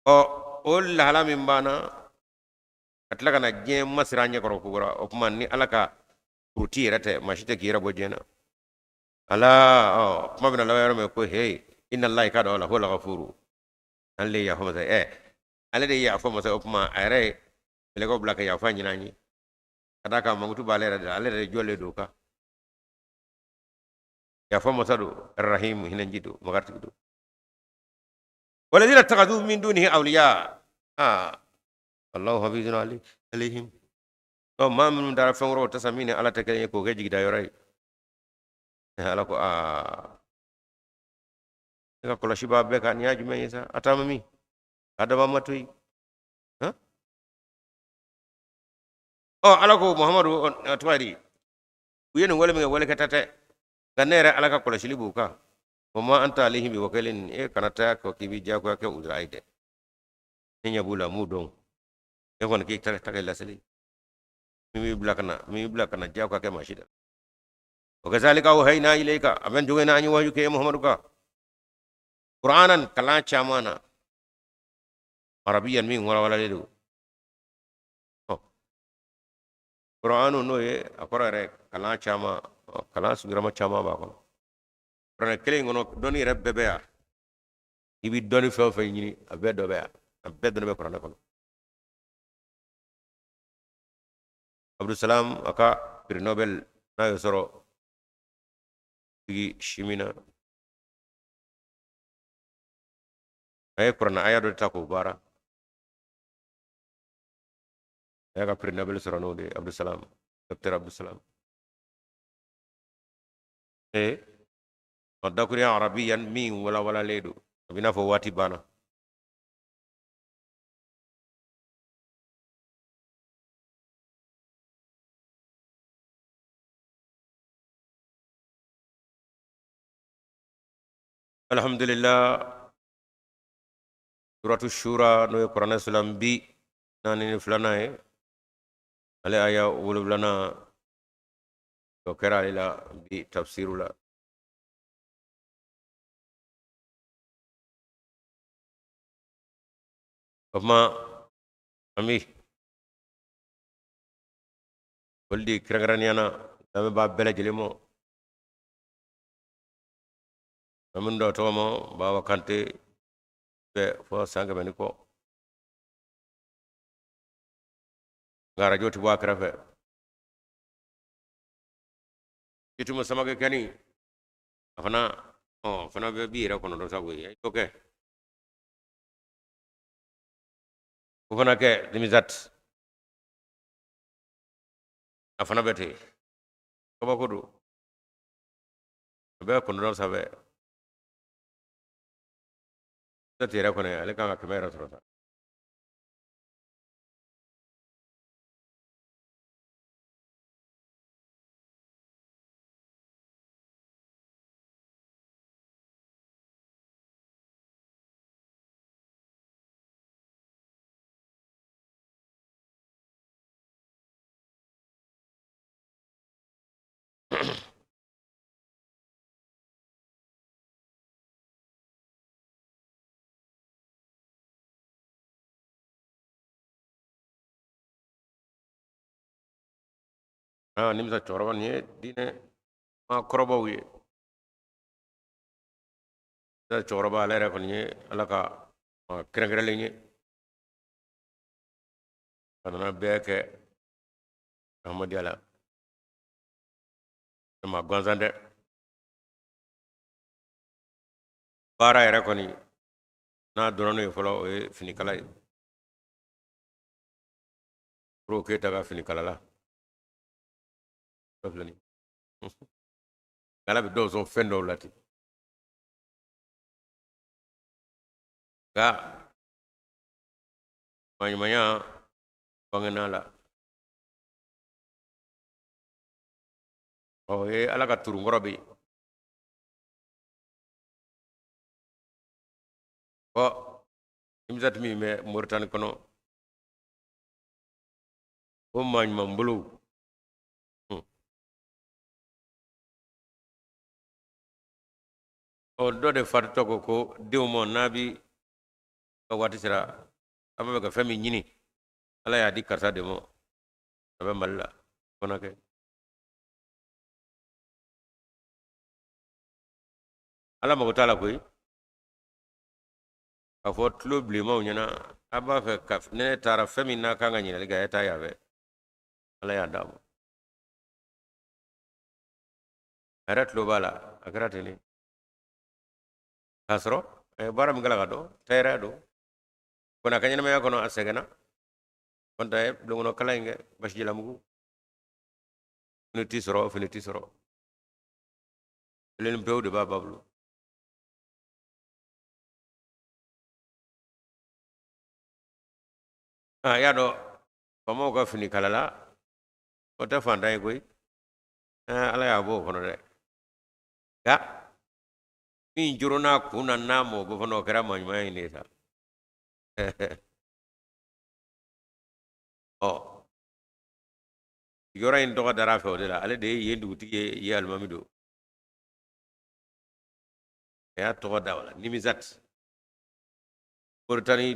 S1: o la hala min bana atla kana je masranya koro kubura o kuma ni alaka ruti rate mashite kira bojena ala kuma bina lawa me ko hey inna allahi kada wala huwa ghafuru alle ya fama ale de ya fama sai kuma are le ko blaka ya fanyi nani kada ka mangutu balera da ale de jolle doka ya fama sadu arrahim hinan jidu magarti jidu walladhina takhadhu min dunihi awliya Allahu hafizun alaihim to ma min dara fawro tasamine ala takene ko geji da yoray ala ko ka kola shiba be kan yaji men yesa atamami adama matoy ala ko muhammadu atwari uyeno wala mi wala katate ganere ala ka kola shilibu ka wama anta alaihim biwakilin kanata ko kibi jako ke uzraide nya bula mudon e kon ki tare la sali mi blakana jako ke mashida وكذلك أوحينا إليك أبن جوينا أن يوحيك يا محمد قرآنا كلا چامانا عربيا مين ولا لدو قرآن نو أقرأ رك كلا چاما كلا سجرما چاما باكون قرآن كلين غنو دوني رب بيا يبي دوني فو فيني أبد دو بيا أبد دوني بقرآن كون عبد السلام أكا برنوبل نا يسرو shimina ay qur'ana aya do ta ko bara ay ga prix nobel sorano de abdou salam docteur abdou salam wadda kuri arabiyan mi wala ledo bina fo wati bana alhamdulillah suratu shura no qur'an salam bi nani fulana ale aya wululana to kera ila bi tafsirula amma ami waldi kragraniana dame ba bela jelimo amun do tomo bawa kante be fo sanga beni ko gara joti wa krafe itu sama ke kani afana be bira kono do sago yi okay ufana ke limizat afana bete kabako do be ko ndo sabe ta tira ko ne ale kan ka kamera soro sa nimsa chorban ye dine ma korobaw ye ta choroba ale ko ni alaka krengrele ni anana beke ahmadi ala ma gonzande bara yere ko ni na dorono e folo e fini kala pro ke taga fini kala la problemi kala bi do so fendo lati ga manya bangena la o e ala ka turu ngorobi o imzat mi me murtan kono o man mambulu o do de farto ko diw mo nabi ko wati sira ababe ka fami nyini ala ya di karta de mo abe malla kona ke ala mo tala koy a fo tlo blimo nyana aba fe kaf ne tara fami na kanga nyina ga eta yabe ala ya damo arat lo bala akarate ni kasro e bara mi gala do tayra do kona kanyana me kono asegena konta e lungono kala inge bashi lamugu finiti soro len pew de babablu ya do famo ko fini kala la o ta fanda e koy ala ya bo kono de ga min jurona kuna namo bo fono kera man mai ni sa o yora in doga dara fe o de la ale de yendu tige ye almamido ya to dawla nimizat portani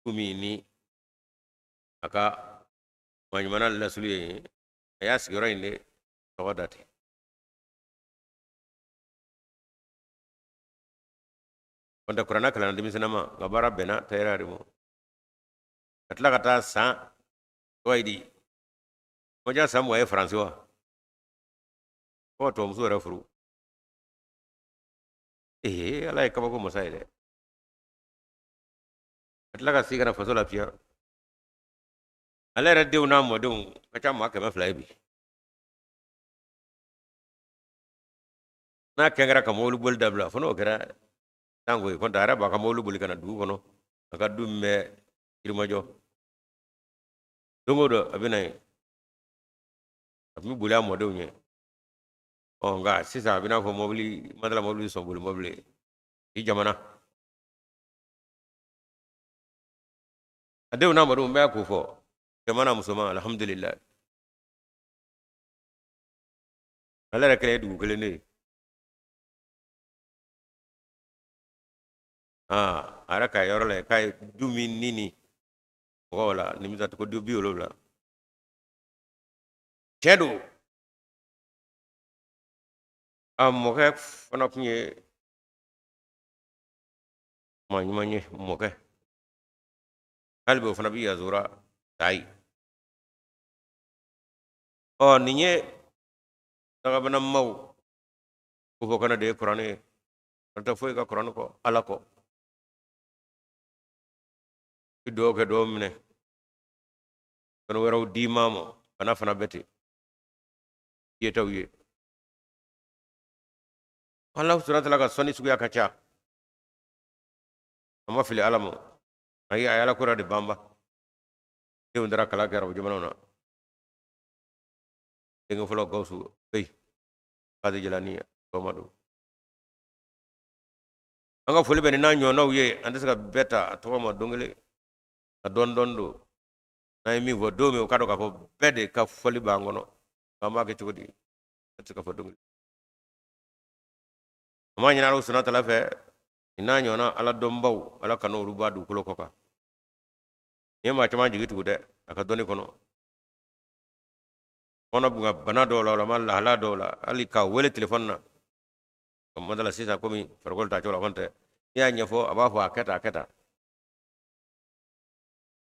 S1: dumi ni aka man manal la suliye ya sigora inde to dati onda kurana kala ndimi sinama ngabara bena tayra rimo atla kata sa toidi moja sam waye francois ko to muso ra furu ala ka ko mosaide atla ka sigara fasola pia ala ra dew na modun ka chama ka ma flaibi na kengara ka molu bol dabla fono kera tango ko dara ba ka molu bol kana du kono aka dumme irmajo dongo do abinai mi bula modon nye o nga sisa abina fo mobili madala mobili so bul mobili i jamana adew na modon me ko fo jamana musoma alhamdulillah ala ra kele du kele ne ara ka yoro le kai dumi nini wala nimza ko du biolo la chedu mo ke fana kunye manye mo ke kalbo fana bi azura tai o ninye daga bana mau ko kana de qur'ane ta foi ka qur'an ko ala ko do ke do mine kono wero di mamo kana fana beti yetaw ye Allah subhanahu wa ta'ala ka sɔnni suguya ka ca a ma fili ala ma ayi a ye ala kura de banba denw taara kala kɛra o jamanaw na denkɛ fɔlɔ gawusu beyi kadi jalani mamadu an ka foli bɛ ni n'a ɲɔgɔnnaw ye an tɛ se ka bɛɛ ta a tɔgɔ ma don kelen a dɔɔni dɔɔni don n'an ye min fɔ don min o ka dɔn k'a fɔ bɛɛ de ka foli b'an kɔnɔ an b'a kɛ cogo di an tɛ se ka fɔ don kelen an b'a ɲini ala subhanahu wa ta'ala fɛ ni n'a ɲɔgɔnna ala dɔnbaw ala kan'o olu b'a dugukolo kɔ kan ni ye maa caman jigi tugu dɛ a ka dɔnni kɔnɔ kɔnɔ bunga bana dɔw la walama lahala dɔw la hali k'a wele telefɔni na ka madala sisan komi farikolo t'a cogo la kɔntɛ n'i y'a ɲɛfɔ a b'a fɔ a kɛ tan a kɛ tan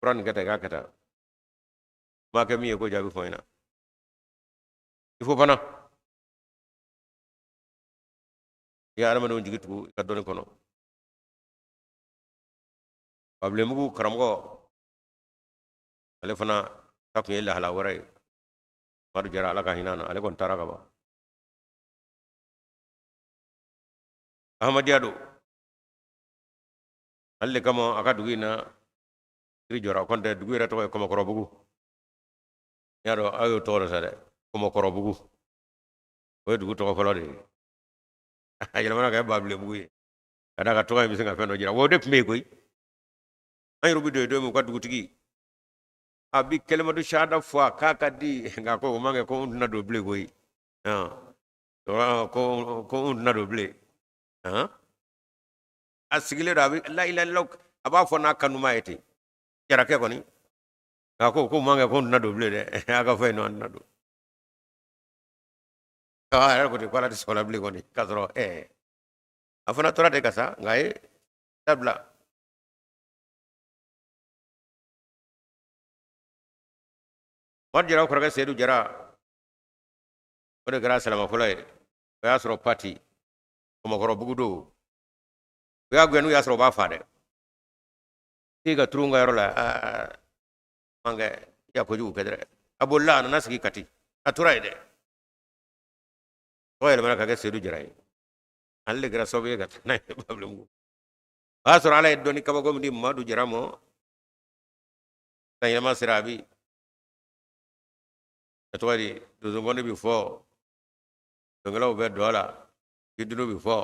S1: fura nin kɛ tan i k'a kɛ tan m'a kɛ min ye ko jaabi fɔ n ɲɛna il faut fana i ye adamadenw jigi tugu i ka dɔnni kɔnɔ babilenmugu karamɔgɔ ale fana ta tun ye lahala wɛrɛ ye Madu Jara ala ka hinɛ na ale kɔni taara ka ban Ahmadiyya don ale de kama a ka dugu in na kiri jɔra kɔntɛ dugu yɛrɛ tɔgɔ ye Kɔmɔkɔrɔbugu n y'a dɔn aw y'o tɔgɔ dɔ sa dɛ Kɔmɔkɔrɔbugu o ye dugu tɔgɔ fɔlɔ de ye a yɛlɛmana ka kɛ Babilenmugu ye ka d'a ka tɔgɔ in bɛ se ka fɛn dɔ jira wa o de tun bɛ yen koyi an yɛrɛ bɛ don don min u ka dugutigi a bi kelimatu shahada fɔ a k'a ka di nka ko o man kɛ ko n tɛna don bilen koyi ko n tɛna don bilen a sigilen don a bɛ la ilaha illallah a b'a fɔ n'a kanuma ye ten jarakɛ kɔni nka ko man kɛ ko n tɛna don bilen dɛ a ka fɔ yen nɔ an tɛna don a yɛrɛ ko ten ko ala tɛ sɔn o la bilen kɔni k'a sɔrɔ a fana tora ten ka sa nka a ye dabila Madu Jara kɔrɔkɛ Seyidu Jara o de kɛra salama fɔlɔ ye o y'a sɔrɔ pati Kɔmɔkɔrɔbugu don o y'a gɛn n'u y'a sɔrɔ o b'a faa dɛ k'i ka turu n ka yɔrɔ la man kɛ i y'a kojugu kɛ dɛ a bolila a nana sigi Kati a tora yen dɛ tɔgɔ yɛlɛmana ka kɛ Seyidu Jara ye ale de kɛra sababu ye ka taa n'a ye Babilenmugu o y'a sɔrɔ ala ye dɔnni kabako min di Madu Jara ma san yɛlɛma sera a bi a tɔgɔ di donsokɔni bɛ fɔ dɔnkɛlaw bɛ don a la kidunu bɛ fɔ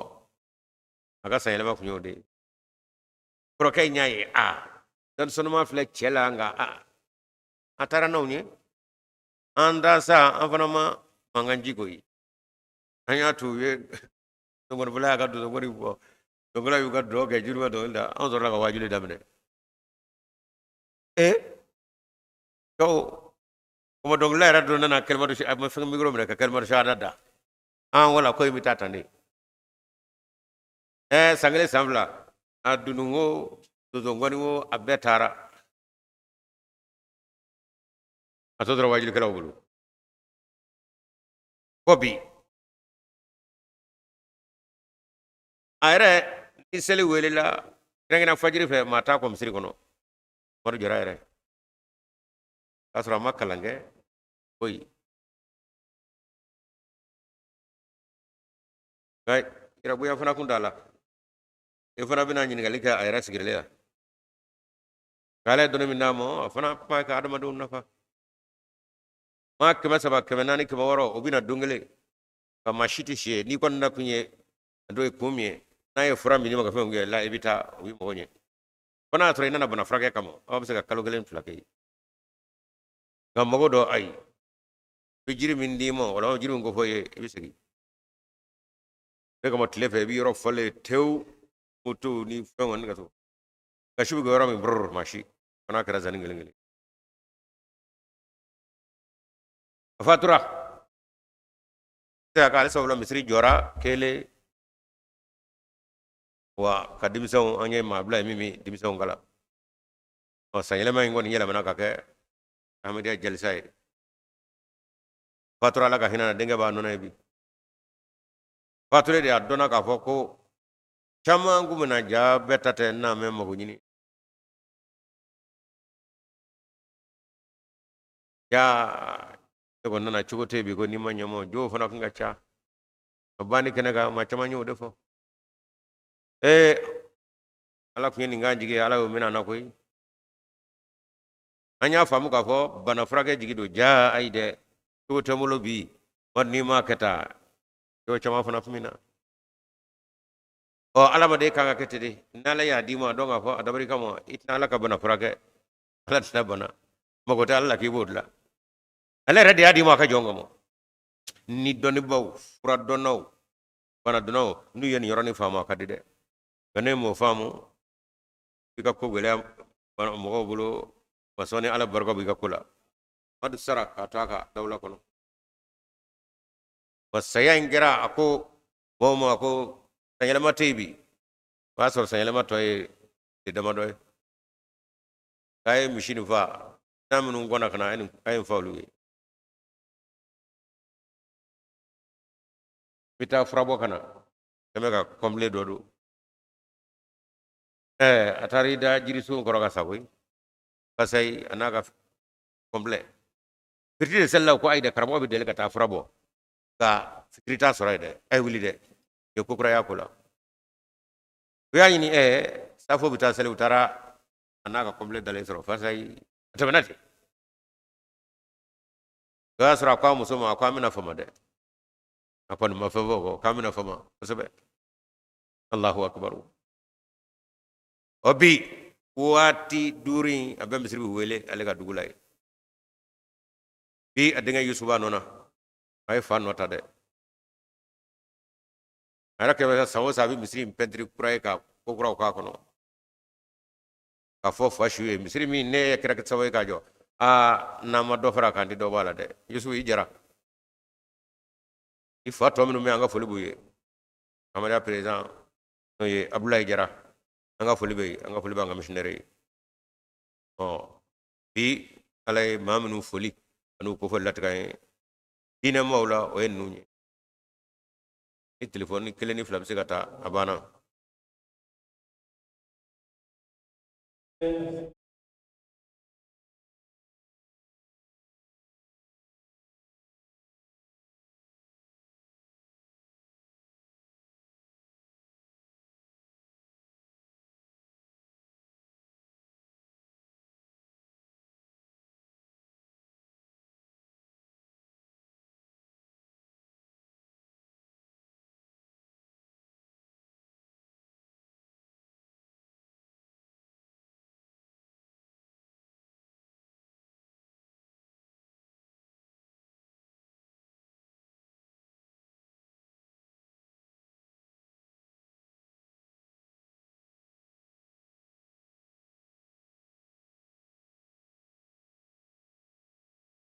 S1: a ka san yɛlɛma kun y'o de ye kɔrɔkɛ in y'a ye denmisɛnninma filɛ cɛ la nka a taara n'anw ye an da sa an fana ma mankan ji koyi an y'a to u ye dɔnkɔnifɔla y'a ka donsokɔni fɔ dɔnkɛlaw y'u ka dugawu kɛ jiri bɛ dɔnkili da an sɔrɔla ka wajuli daminɛ kuma dɔnkilila yɛrɛ dɔ nana a ma fɛn mikoro minɛ ka kalimatu shahada da wala ko in bɛ taa tan de san kelen san fila a dunu ko donsokɔni ko a bɛɛ taara a tɔ tora wajilikɛlaw bolo ko bi a yɛrɛ ni seli welela kɛrɛnkɛrɛn fajiri fɛ maa t'a kɔ misiri kɔnɔ Madu Jara yɛrɛ k'a sɔrɔ a ma kalan kɛ koyi nka yɛrɛbonya fana kun t'a la i fana bɛna ɲininkali kɛ a yɛrɛ sigilen la k'ale ye dɔnni min d'a ma a fana kuma ka adamadenw nafa maa 300 400 600 o bɛna don kelen ka maa si tɛ si ye n'i kɔni na kun ye a dɔ ye kun min ye n'a ye fura min ma ka fɛnw kɛ la i bɛ taa o bɛ mɔgɔ ɲɛ fo n'a sɔrɔ i nana bana furakɛ kama aw bɛ se ka kalo 1 2 kɛ nka mɔgɔ dɔ ayi bɛ jiri min d'i ma wala jiri min ko fɔ ye i bɛ segin ne kama tile fɛ i bɛ yɔrɔ fɔlen tewu moto ni fɛn kɔni ka so kasi bɛ kɛ yɔrɔ min bɔrɔ masi fana kɛra zanni kelen kelen a fatura se ka k'ale sabula misiri jɔra kelen wa ka denmisɛnw an ye maa bila ye min bɛ denmisɛnw kala san yɛlɛma in kɔni yɛlɛmana ka kɛ Ahmadiyya jalisa ye fatura ala ka hinɛ na denkɛ b'a nɔnɔ ye bi fature de a dɔnna k'a fɔ ko caman kun bɛna ja bɛɛ ta tɛ n'a mɛn mago ɲini ja ko nana cogo te bi ko ni ma nyamo jo fana kan cha bani kenaga ma chama nyu defo ala kun ni nganjige ala o mina na koy anya famu ka fo bana frage jigi do ja ay de to tamulo bi man ni ma keta yo chama fana fumina o ala ma de kanga ketede nala ya dima do nga fo adabari kamo itna ala ka bana frage ala tna bana mago ta ala ki bodla ala radi ya dima ka jonga mo ni doni baw fura donaw bana donaw nu yen yoroni fama kadide gane mo famu bika ko gele bana mo bolo masoni ala barko bika kula madu sara kataka dawla kono wasaya ingira ako bomo ako sanyelama tebi wasol sanyelama toy de damadoy kay machine va namunu ngona kana ay fawlu mita frabo kana kemeka komble dodo atari da jirisu koroga saboy kasai anaga komble firti de sella ko ayde karamo be delega ta frabo ka fikrita sorayde ay wuli de yo kokra yakula yani safo bita sele utara anaga komble dale soro fasai tabanati gasra kwa musoma kwa mina famade apon mafavo ko kamina fama sabe Allahu akbar obi wati duri abe misri wele alega dugulay bi adenga yusuba nona ay fan nota de ara ke sawo sabi misri pentri kuray ka kokra ka kono ka fo fashu misri mi ne kra ke sawo ka jo na ma do fara kan di do bala de yusu ijara ifa to minu me anga foli buye amara president no ye abdoulaye jara anga foli be anga foli banga missionnaire bi alay mamnu foli anu ko fol latkay dina mawla o en nunye ni telephone kele ni flab sigata abana